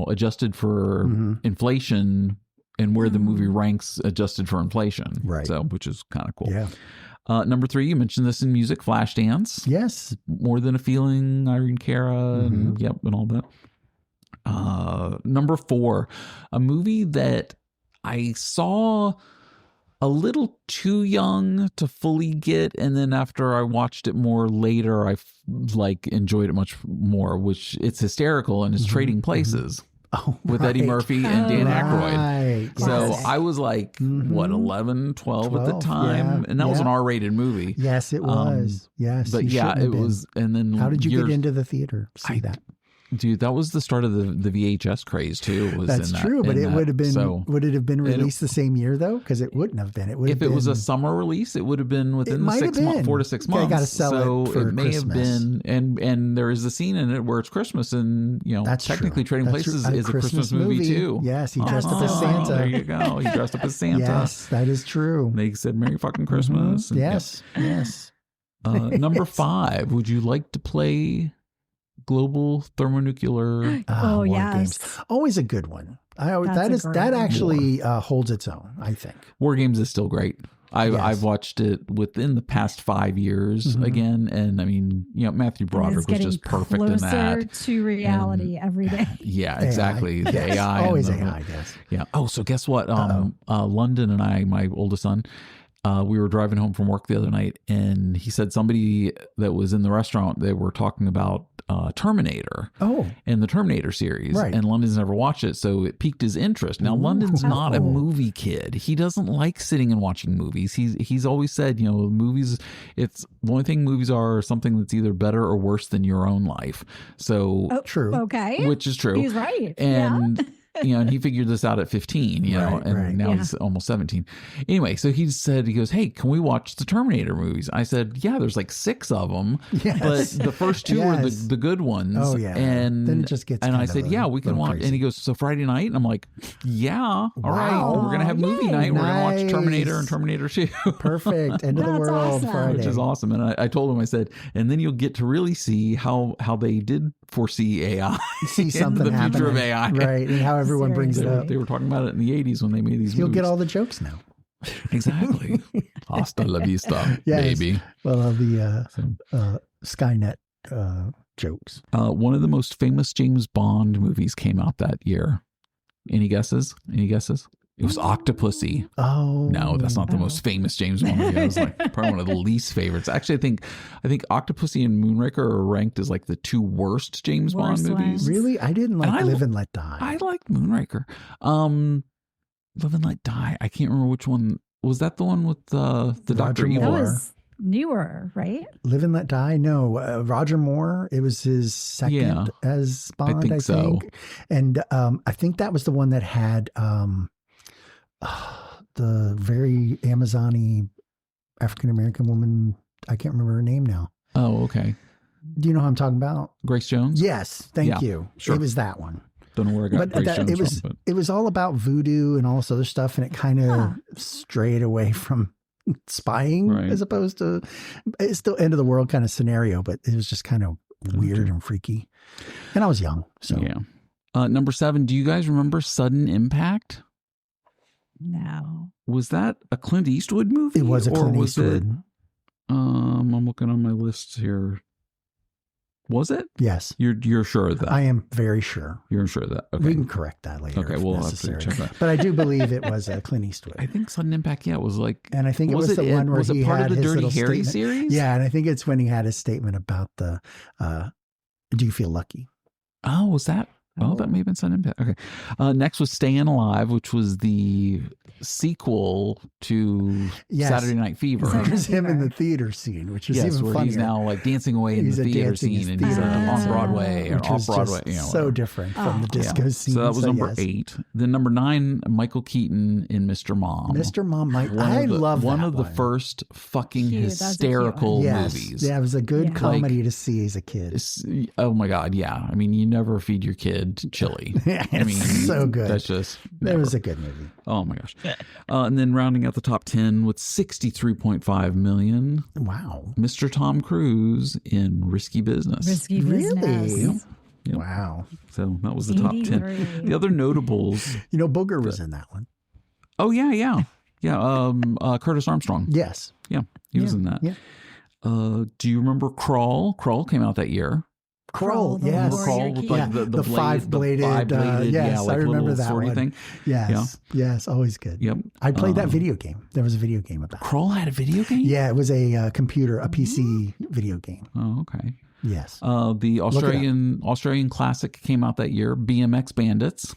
adjusted for inflation and where the movie ranks adjusted for inflation. Right. So, which is kind of cool. Yeah. Number 3, you mentioned this in music, Flashdance. Yes. More Than a Feeling, Irene Cara, and all that. Number 4, a movie that I saw a little too young to fully get, and then after I watched it more later, I enjoyed it much more. Which it's hysterical, and it's Trading Places with Eddie Murphy and Dan Aykroyd. So I was like, 11, 12 at the time, and that was an R-rated movie. Yes, it was. Yes, but it was. And then how did you get into the theater? See that? Dude, that was the start of the VHS craze too. That's true, but it would have been. Would it have been released the same year though? Because it wouldn't have been. It would. If it was a summer release, it would have been within the 6 months, 4 to 6 months. I got to sell it for it may Christmas. have been, and there is a scene in it where it's Christmas, and that's technically true. Trading Places is a Christmas movie too. Yes, he dressed up as Santa. There you go. He dressed up as Santa. Yes, that is true. They said "Merry fucking Christmas." And, yes. Number 5. Would you like to play Global Thermonuclear? Oh, War yes. Games. Always a good one. That's a great one. Actually holds its own, I think. War Games is still great. I've watched it within the past 5 years again, and I mean, Matthew Broderick was just perfect in that. Closer to reality every day. Yeah, exactly. AI. The AI, always AI. Yes. Yeah. Oh, so guess what? London and I, my oldest son, we were driving home from work the other night, and he said somebody that was in the restaurant, they were talking about Terminator. Oh. And the Terminator series. Right. And London's never watched it, so it piqued his interest. Now, London's not a movie kid. He doesn't like sitting and watching movies. He's always said, movies, it's the only thing movies are something that's either better or worse than your own life. So true. Okay. Which is true. He's right. And and he figured this out at 15, and now he's almost 17. Anyway, so he goes, hey, can we watch the Terminator movies? I said, yeah, there's like 6 of them, but the first 2 are the good ones. Oh, yeah. And then it just gets and I said, yeah, we can watch. Crazy. And he goes, so Friday night? And I'm like, yeah, all right. Wow. We're going to have movie night. We're going to watch Terminator and Terminator 2. Perfect. End of the world awesome. Friday. Which is awesome. And I told him, I said, and then you'll get to really see how they did foresee AI. See something the happening. future of AI. Right. And how everyone brings it up. They were talking about it in the 80s when they made these You'll movies. get all the jokes now. Exactly. Hasta la vista, baby. Well, the Skynet jokes. One of the most famous James Bond movies came out that year. Any guesses? It was Octopussy. Oh. No, that's not the most famous James Bond movie. It was like probably one of the least favorites. Actually, I think Octopussy and Moonraker are ranked as like the 2 worst James Bond movies. Really? I didn't like Live and Let Die. I liked Moonraker. Live and Let Die. I can't remember which one. Was that the one with the Dr. Moore. Evil? That was newer, right? Live and Let Die? No. Roger Moore. It was his second as Bond, I think. So. And I think that was the one that had the very Amazon-y African-American woman. I can't remember her name now. Oh, okay. Do you know who I'm talking about? Grace Jones? Yes. Thank you. Sure. It was that one. Don't know where I got Grace Jones from. It was all about voodoo and all this other stuff, and it kind of strayed away from spying as opposed to it's still end of the world kind of scenario, but it was just kind of weird and freaky. And I was young, so Number 7. Do you guys remember Sudden Impact? No. Was that a Clint Eastwood movie? It was a Clint Eastwood. I'm looking on my list here. Was it? Yes. You're sure of that? I am very sure. You're sure of that? Okay. We can correct that later. Okay, we'll have to check that. But I do believe it was a Clint Eastwood. I think Sudden Impact, it was like... And I think it was the one where he part had of the his Dirty little Harry statement. series? Yeah, and I think it's when he had his statement about the, do you feel lucky? Oh, was that? Oh, that may have been Sudden Impact. Okay. Next was Staying Alive, which was the sequel to Saturday Night Fever. There's him in the theater scene, which is even where funnier. He's now like dancing away in the theater scene, and he's on Broadway or off Broadway. So different from the disco scene. So that was number 8. Then number 9, Michael Keaton in Mr. Mom. Mr. Mom, I love that one of the first fucking hysterical movies. Yeah, it was a good comedy to see as a kid. Oh my God, yeah. I mean, you never feed your kid chili. I mean, so good. That's just that was a good movie. Oh my gosh. And then rounding out the top 10 with 63.5 million. Wow. Mr. Tom Cruise in Risky Business. Risky Business. Really? Yep. Wow. So that was the top 10. The other notables. Booger was in that one. Oh, yeah. Curtis Armstrong. Yes. Yeah. He was in that. Yeah. Do you remember Crawl? Crawl came out that year. Crawl, yes. Crawl with like the blade, five-bladed, yes, like I remember that one. Thing. Yes, always good. Yep. I played that video game. There was a video game about it. Crawl had a video game? Yeah, it was a computer, a PC video game. Oh, okay. Yes. The Australian classic came out that year, BMX Bandits,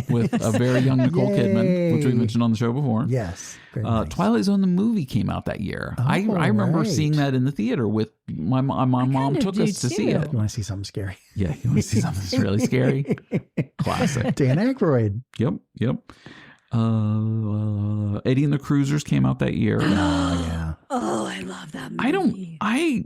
with a very young Nicole Kidman, which we mentioned on the show before. Yes. Very nice. Twilight Zone the movie came out that year. I remember seeing that in the theater with my mom took us to see it. You want to see something scary? Yeah, you want to see something that's really scary? Classic. Dan Aykroyd. Yep. Eddie and the Cruisers came out that year. Oh, yeah. Oh, I love that movie. I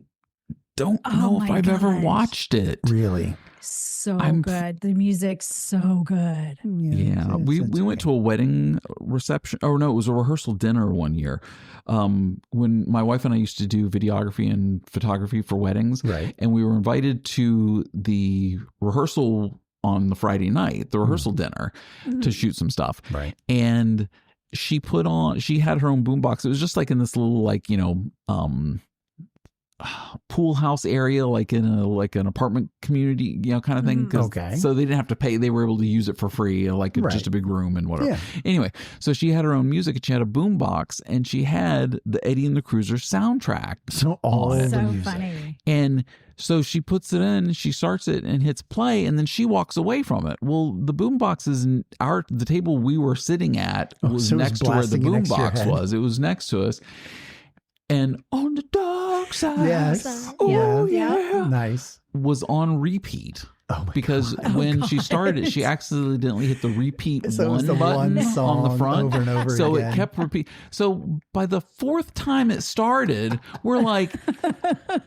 don't know if I've ever watched it. Really? So good. The music's so good. Yeah. We went to a wedding reception. Oh, no, it was a rehearsal dinner one year. When my wife and I used to do videography and photography for weddings. Right. And we were invited to the rehearsal on the Friday night, the rehearsal dinner, to shoot some stuff. Right. And she had her own boombox. It was just like in this little, pool house area, like in an apartment community, kind of thing. Okay. So they didn't have to pay. They were able to use it for free, just a big room and whatever. Yeah. Anyway, so she had her own music and she had a boombox and she had the Eddie and the Cruiser soundtrack. So all on it. the So music. funny. And so she puts it in, she starts it and hits play, and then she walks away from it. Well, the boombox is the table we were sitting at was next to where the boombox was. It was next to us. And on the dark side, yes, oh yeah, nice, was on repeat. Oh because when she started it, she accidentally hit the repeat so one the button one song on the front, over and over so again. it kept repeat. So by the fourth time it started, we're like,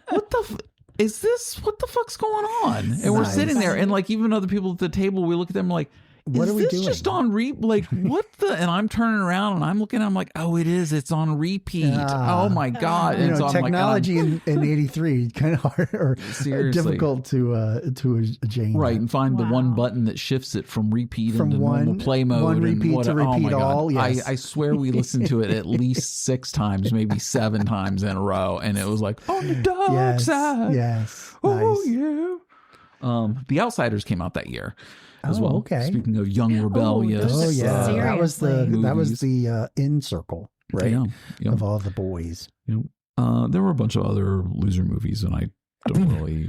"What the?" Is this what the fuck's going on? And we're sitting there, and like even other people at the table, we look at them like, what are we doing? Just on like what the? And I'm turning around and I'm looking. I'm like, oh, it is. It's on repeat. Oh my god! And so technology in '83 kind of hard or difficult to adjust. Right, and find the one button that shifts it from repeat into normal play mode. One repeat to repeat all. Yes. I swear we listened to it at least 6 times, maybe 7 times in a row, and it was like on the dark side. Yes. Oh nice. yeah. The Outsiders came out that year. As well. Okay. Speaking of young rebellious. Oh yeah, seriously. that was the in circle, right? Yeah. Of all the boys. There were a bunch of other loser movies, and I don't really.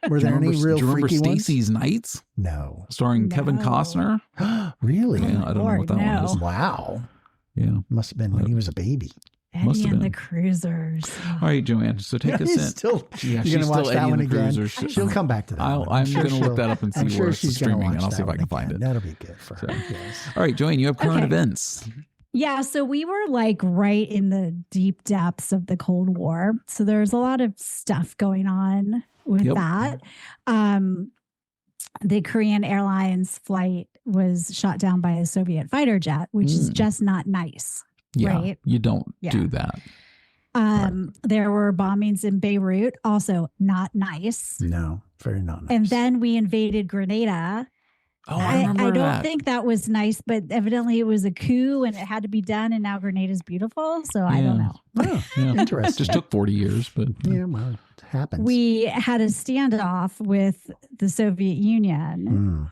Were there any real do you remember freaky ones? Stacey's Nights? No. Starring Kevin Costner. Really? Yeah, I don't know what that one is. Wow. Yeah. Must have been when he was a baby. Eddie and the Cruisers. All right, Joanne. So take us in. You're going to watch that one again. She'll come back to that. I'm going to look that up and see where it's streaming, and I'll see if I can find it. That'll be good for her. Yes. All right, Joanne, you have current events. Yeah, so we were like right in the deep depths of the Cold War. So there's a lot of stuff going on with that. The Korean Airlines flight was shot down by a Soviet fighter jet, which is just not nice. Yeah, right? You don't do that. There were bombings in Beirut, also not nice. No, very not nice. And then we invaded Grenada. Oh, I remember I don't think that was nice, but evidently it was a coup and it had to be done. And now Grenada's beautiful. So I don't know. Oh, interesting. Just took 40 years, but yeah, well, it happens. We had a standoff with the Soviet Union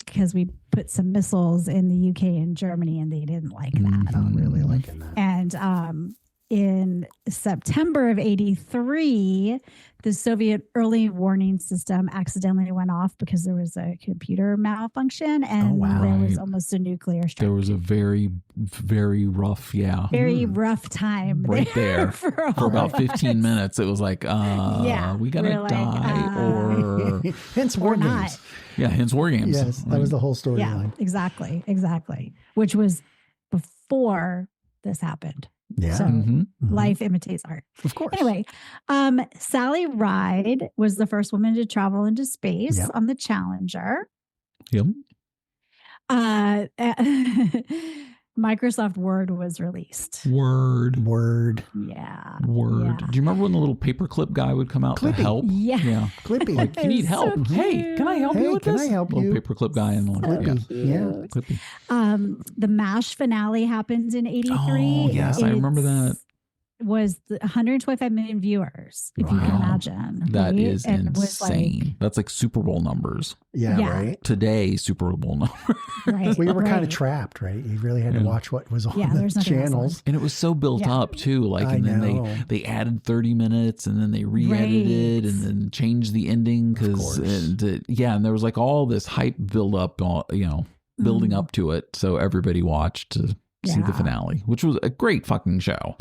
because we put some missiles in the UK and Germany, and they didn't like that. I don't really liking that. And in September of '83, the Soviet early warning system accidentally went off because there was a computer malfunction, and there was almost a nuclear strike. There was a very, very rough, very rough time right there for about 15 minutes. It was like, we gonna die or hence war games. Yeah, hence war games. Yes, that was the whole storyline. Yeah, exactly. Which was before this happened. Yeah. So life imitates art. Of course. Anyway, Sally Ride was the first woman to travel into space on the Challenger. Yep. Microsoft Word was released. Word. Yeah. Word. Yeah. Do you remember when the little paperclip guy would come out to help? Yeah. Clippy. Like, you need help. So hey, can I help you with this? Can I help you? Little paperclip guy and Clippy. Clippy. The MASH finale happened in '83. Oh, yes, I remember that. was 125 million viewers, if you can imagine. That right? is And it was insane. That's like Super Bowl numbers. Yeah, Yeah. right. Today, Super Bowl numbers. Right. We were kind of right. trapped, right? You really had to watch what was on there's the nothing else channels. And it was so built Yeah. up too. Like, I and then know. they added 30 minutes and then they re-edited Right. and then changed the ending course. and there was like all this hype build up, building up to it. So everybody watched to see the Yeah. finale, which was a great fucking show.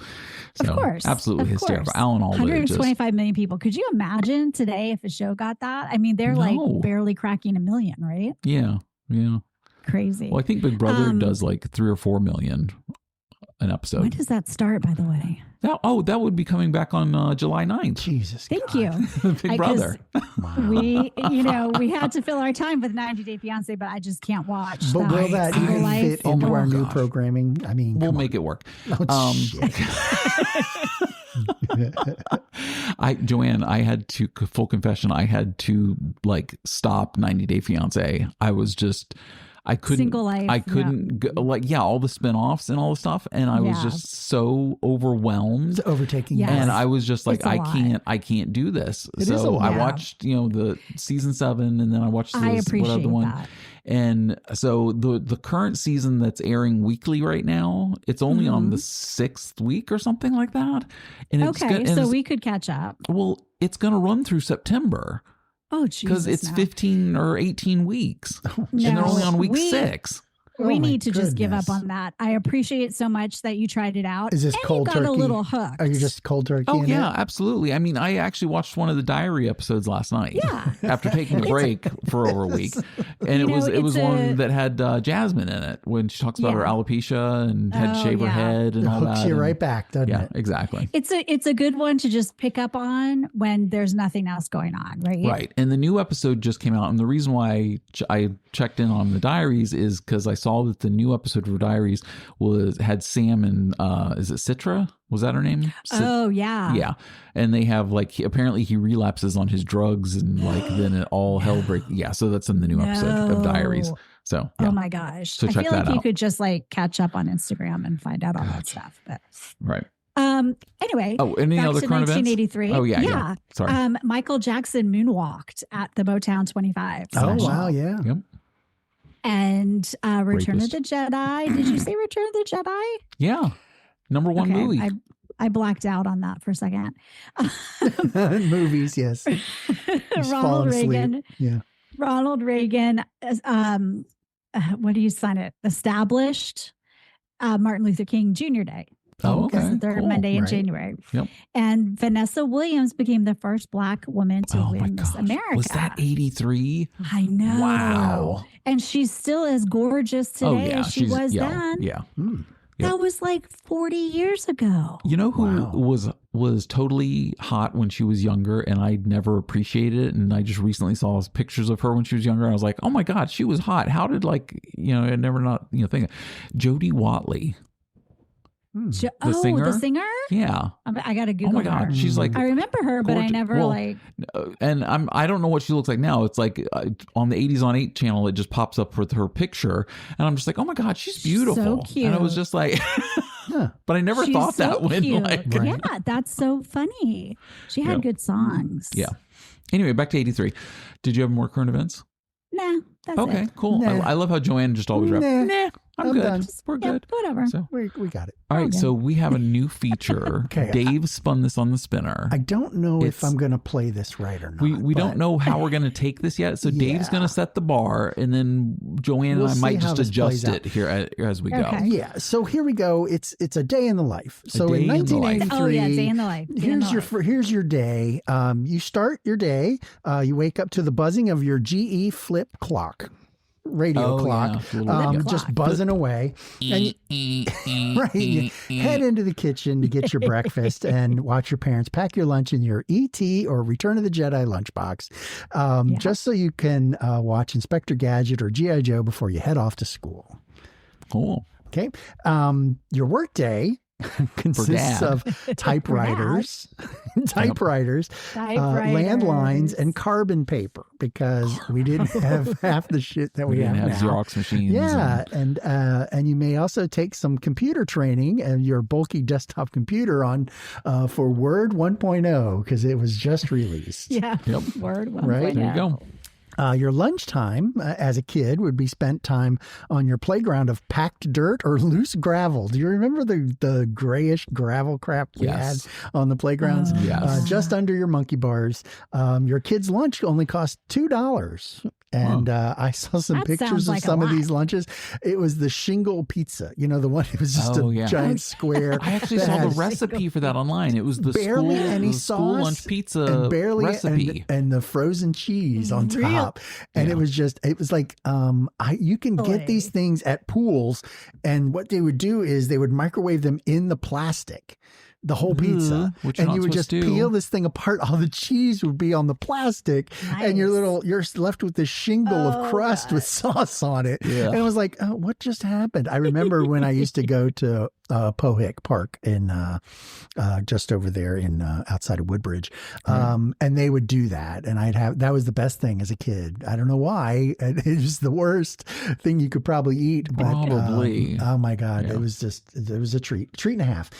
So, Of course. absolutely Of hysterical. course. Alan Alda just 125 million people. Could you imagine today if a show got that? I mean, they're No. like barely cracking 1 million, right? yeah. Crazy. Well, I think Big Brother does like 3 or 4 million an episode. When does that start, by the way? That would be coming back on July 9th. Jesus. Thank God. you. Big Brother. Wow. We had to fill our time with 90 Day Fiance, but I just can't watch. But will that Single even Life. fit into Oh my our new gosh. programming? I mean, We'll come make it work. on. Shit. Joanne, I had to, full confession, I had to like stop 90 Day Fiance. I couldn't, Single Life, I couldn't go, all the spinoffs and all the stuff. And I was Yeah. just so overwhelmed. It's overtaking. Yes. And I was just like, It's a lot. I can't do this. It is a So lot. I watched, the season 7 and then I watched I this appreciate whatever one. that. And so the current season that's airing weekly right now, it's only on the 6th week or something like that. And it's Okay, and so it's- we could catch up. well, it's going to run through September Oh, Jesus. because it's no. 15 or 18 weeks. And they're No, only on week we- 6. Oh We my need to just give goodness. up on that. I appreciate so much that you tried it out. Is this and cold you got turkey? a little hooked. Are you just cold turkey? Oh, in yeah, it? absolutely. I mean, I actually watched one of the Diary episodes last night. Yeah. After taking a break for over a week. And You know, it was it's one that had Jasmine in it when she talks about her Yeah. alopecia and had to Oh, shave her yeah. head and It all hooks that. you and- right back, doesn't Yeah, it? exactly. It's a good one to just pick up on when there's nothing else going on, right? Right. And the new episode just came out. And the reason why I checked in on the Diaries is because I saw that the new episode for Diaries had Sam and is it Citra? Was that her name? Oh, yeah. Yeah. And they have apparently he relapses on his drugs and then it all hell break. Yeah. So that's in the new episode of Diaries. No. So, yeah. Oh my gosh. So I check feel like that you out. could just catch up on Instagram and find out all that stuff. But Right. anyway. Oh, any back other to current events? 1983. Oh, yeah. Sorry. Michael Jackson moonwalked at the Motown 25. Oh, special. wow. Yeah. Yep. And Return Rapist. of the Jedi. Did you say Return of the Jedi? Yeah. Number 1 Okay, movie. I blacked out on that for a second. Movies, yes. He's Ronald fallen asleep. Reagan. Yeah. Ronald Reagan. What do you sign it? Established Martin Luther King Jr. Day. Oh, okay. okay. The third Cool. Monday in Right. January. Yep. And Vanessa Williams became the first Black woman to Oh my win Miss gosh. America. Was that 83? I know. Wow. And she's still as gorgeous today Oh, yeah. as she was then. Yeah. Hmm. Yep. That was like 40 years ago. You know who Wow. was totally hot when she was younger and I never appreciated it, and I just recently saw pictures of her when she was younger. I was like, oh my God, she was hot. How did I never not think Jodie Watley. Hmm. The singer? singer? Yeah. I got to Google Oh my God. her. She's like I remember her, but I gorgeous. never Well, and I don't know what she looks like now. It's like on the 80s on 8 channel, it just pops up with her picture. And I'm just like, oh my God, she's beautiful. so And I was cute. just like, Huh. but I never she's thought so that when cute. like, Right. Yeah, that's so funny. She had Yeah. good songs. yeah. Anyway, back to 83. Did you have more current events? Nah, that's Okay, it. cool. Nah. I love how Joanne just always wraps. Nah. Nah, I'm I'm good. done. We're Yeah, good. whatever. So, We got it. all right. Okay. So we have a new feature. Okay, Dave spun this on the spinner. I don't know if It's- I'm going to play this right or not. We but don't know how we're going to take this yet. So Dave's Yeah. going to set the bar, and then Joanne We'll and I see might how just this adjust plays it here as we Okay. go. Yeah. So here we go. It's a day in the life. So day in in the life. 1983. Oh yeah, day in the life. Day in the life. Here's your day. You start your day. You wake up to the buzzing of your GE flip clock, radio Oh, clock, yeah, little radio. just Clock. buzzing away. And right, you head into the kitchen to get your breakfast and watch your parents pack your lunch in your ET or Return of the Jedi lunchbox, just so you can watch Inspector Gadget or GI Joe before you head off to school. Cool. Okay. Your work day consists Dad. of typewriters, landlines, and carbon paper, because we didn't have half the shit that we didn't have now. Xerox machines. Yeah, and you may also take some computer training and your bulky desktop computer on for Word 1.0, because it was just released. Yeah. Yep. Word 1.0. Right? There you go. Your lunchtime as a kid would be spent time on your playground of packed dirt or loose gravel. Do you remember the grayish gravel crap we had on the playgrounds? Yes. Just under your monkey bars. Your kid's lunch only cost $2. And I saw some pictures of some of these lunches. It was the shingle pizza. You know, the one, it was just a giant square. I actually saw the recipe for that online. It was the barely school, any the sauce school lunch pizza and barely recipe. And the frozen cheese on Real? top. And it was like, you can get these things at pools. And what they would do is they would microwave them in the plastic. The whole pizza, and you would just peel this thing apart. All the cheese would be on the plastic, and you're left with this shingle of crust with sauce on it. Yeah. And it was like, oh, what just happened? I remember when I used to go to Pohick Park in just over there in outside of Woodbridge, and they would do that, and that was the best thing as a kid. I don't know why. It was the worst thing you could probably eat. But, probably. Oh my God, it was a treat and a half.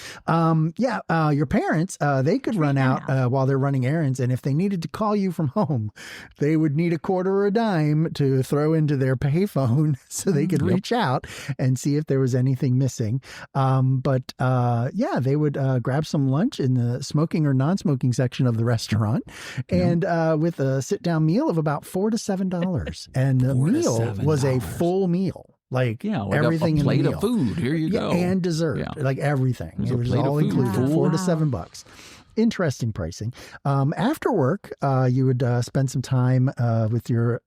Your parents, they could run out while they're running errands. And if they needed to call you from home, they would need a quarter or a dime to throw into their payphone so they could reach out and see if there was anything missing. They would grab some lunch in the smoking or non-smoking section of the restaurant and with a sit-down meal of about $4 to $7. And the meal was a full meal. Like everything a plate in the meal. of food. Here you go. And dessert, like everything. It was all included, $4 to $7. Interesting pricing. After work, you would spend some time with your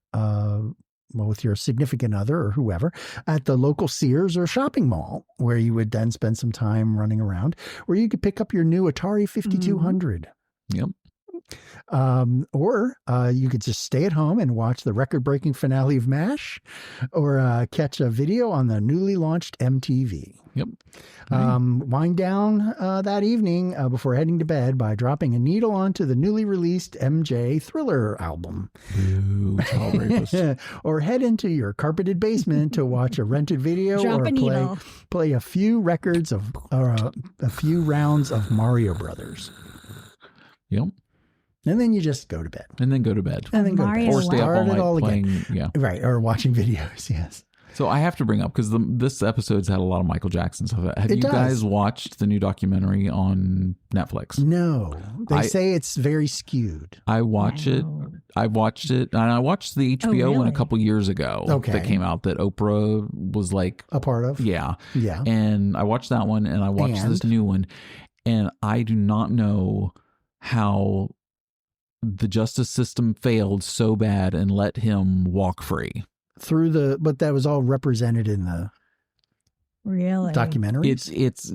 significant other or whoever at the local Sears or shopping mall, where you would then spend some time running around, where you could pick up your new Atari 5200. Yep. Or you could just stay at home and watch the record-breaking finale of MASH, or catch a video on the newly launched MTV. Yep. Wind down that evening before heading to bed by dropping a needle onto the newly released MJ Thriller album. Ooh, or head into your carpeted basement to watch a rented video or play a few rounds of Mario Brothers. Yep. And then you just go to bed. And then go to bed. And then go to bed. Or stay up all night playing. Yeah. Right. Or watching videos. Yes. So I have to bring up, because this episode's had a lot of Michael Jackson stuff. Have you guys watched the new documentary on Netflix? No. They say it's very skewed. I watched it. And I watched the HBO one a couple years ago that came out that Oprah was like a part of. Yeah. Yeah. And I watched that one, and I watched this new one. And I do not know how the justice system failed so bad and let him walk free. But that was all represented in the documentary. It's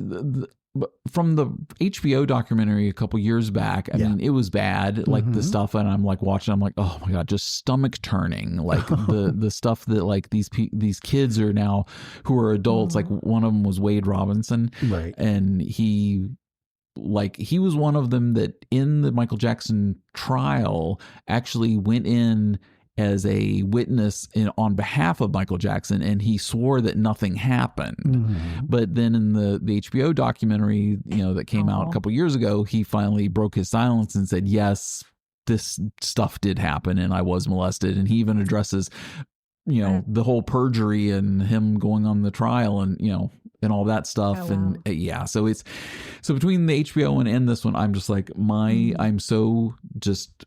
from the HBO documentary a couple years back. I mean, it was bad, like the stuff, and I'm like watching. I'm like, oh my God, just stomach turning. Like the stuff that like these kids are now who are adults. Like one of them was Wade Robinson, right? And he was one of them that in the Michael Jackson trial actually went in as a witness on behalf of Michael Jackson, and he swore that nothing happened. But then in the HBO documentary, that came out a couple years ago, he finally broke his silence and said, yes, this stuff did happen and I was molested. And he even addresses, the whole perjury and him going on the trial and, and all that stuff. Oh, wow. And so between the HBO one and this one, I'm just like, I'm so just...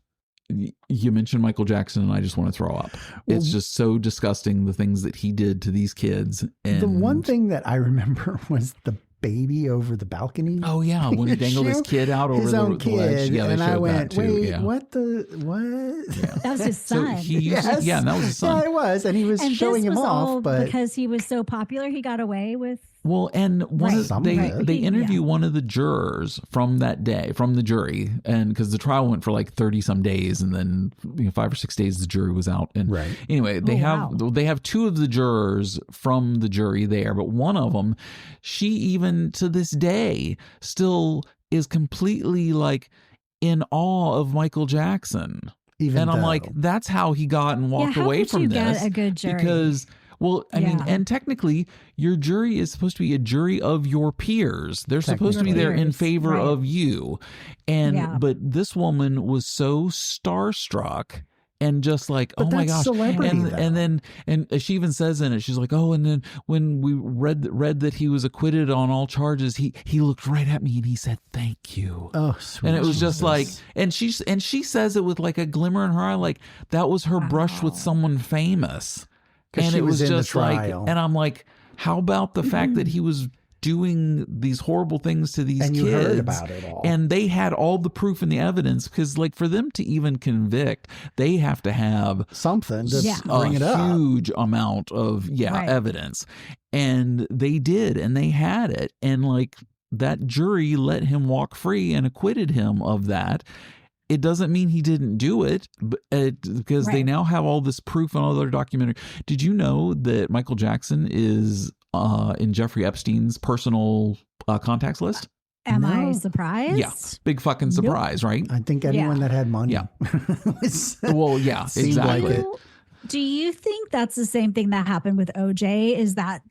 You mentioned Michael Jackson, and I just want to throw up. It's just so disgusting, the things that he did to these kids. And the one thing that I remember was the baby over the balcony. Oh yeah, when he dangled his kid out over the ledge. Yeah, and I went, wait, yeah. What? Yeah. That was his son. That was his son. Yeah, it was, and he was showing him off. But because he was so popular, he got away with Well, and Right. they interview one of the jurors from that day, from the jury, and because the trial went for like 30 some days, and then 5 or 6 days the jury was out. And Right. anyway, they have two of the jurors from the jury there, but one of them, she even to this day still is completely like in awe of Michael Jackson. And I'm like, that's how he got and walked away from this. Get a good jury? Because, well, I mean, and technically, your jury is supposed to be a jury of your peers. They're supposed to be there in favor of you. And but this woman was so starstruck. And just like, but oh my gosh, and she even says in it, she's like, oh, and then when we read that he was acquitted on all charges, he looked right at me and he said, "Thank you." Oh, sweet and it was Jesus. just like, and she says it with like a glimmer in her eye, like that was her brush with someone famous, and she it was was in the just like, trial. and I'm like, how about the fact that he was doing these horrible things to these and kids, you heard about it all, and they had all the proof and the evidence, because like for them to even convict, they have to have something to a bring it up, huge amount of evidence, and they did, and they had it, and like that jury let him walk free and acquitted him of that. It doesn't mean he didn't do it, because they now have all this proof and all their documentary. Did you know that Michael Jackson is in Jeffrey Epstein's personal contacts list? Am I surprised? Yeah, big fucking surprise, right? I think anyone that had money. Yeah. Well, yeah, exactly. Like it. Do you think that's the same thing that happened with OJ? Is that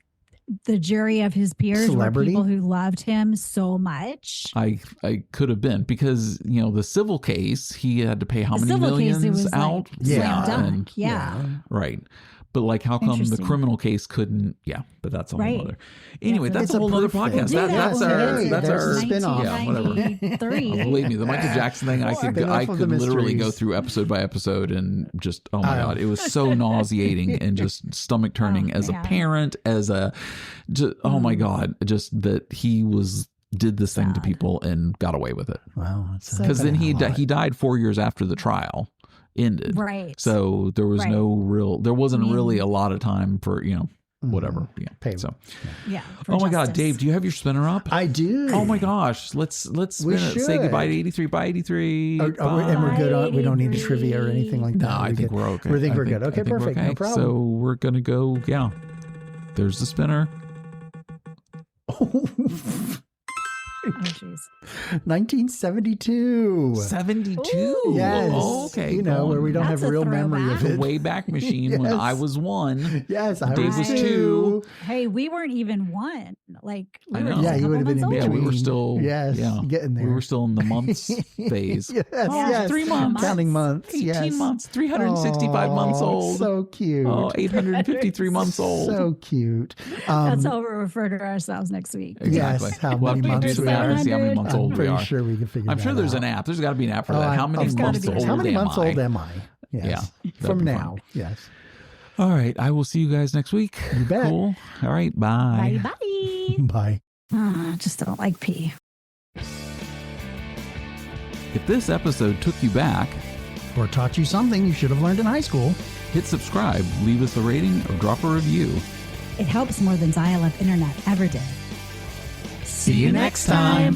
the jury of his peers Celebrity? were people who loved him so much? I could have been, because the civil case, he had to pay how The many civil case, millions it was out? like slam dunk. and- Yeah. right. But like, how come the Interesting. criminal case couldn't? Yeah, but that's a whole Right. other. Anyway, that's It's a a whole other proof podcast. thing. We'll do That's that our one. that's There's our a spin-off. Yeah, whatever. 1993. Believe me, the Michael Jackson thing, I could Spin-off of the literally go mysteries. through episode by episode and just, oh my God, it was so nauseating and just stomach turning as a man. parent, oh my God, just that he did this thing to Sad. people and got away with it. Wow, Because then he died 4 years after the trial ended. Right. So there was there wasn't really a lot of time for, whatever. Yeah. Payment. So, Yeah. oh my God, Dave, do you have your spinner up? I do. Oh my gosh, let's spin it. Say should. goodbye to 83. Bye 83. And we're good on. We don't need a trivia or anything like that. No, I think we're okay. We think we're good. I Okay, think we're perfect. No problem. So we're gonna go. Yeah, there's the spinner. Oh, jeez. 1972. 72. Yes. Oh, okay. Where we don't That's have a real memory of The it. Wayback Machine when Yes. I was 1. Yes, I Dave was was 2. Hey, we weren't even 1. Like, I we were know. just Yeah, a you couple would have been in months Yeah, old. we were between. still. Yes, yeah, getting there. We were still in the months phase. Yes, Yeah, yes. 3 months. Counting months. 18 yes. months. 365 months old. So cute. 853 months old. So cute. That's how we'll refer to ourselves next week. Exactly. Yes, how We'll have many to do months the we math are. and see how many months I'm old we pretty are. sure we can figure I'm that sure there's out. an app. There's got to be an app for that. How many there's gotta months be. old How many am months I? old am I? Yes. Yeah, that'd From be now. fun. Yes. All right. I will see you guys next week. You bet. Cool. All right. Bye. Bye bye. Bye. Just don't like pee. If this episode took you back, Or taught you something you should have learned in high school. hit subscribe, leave us a rating, or drop a review. It helps more than dial-up internet ever did. See you next time.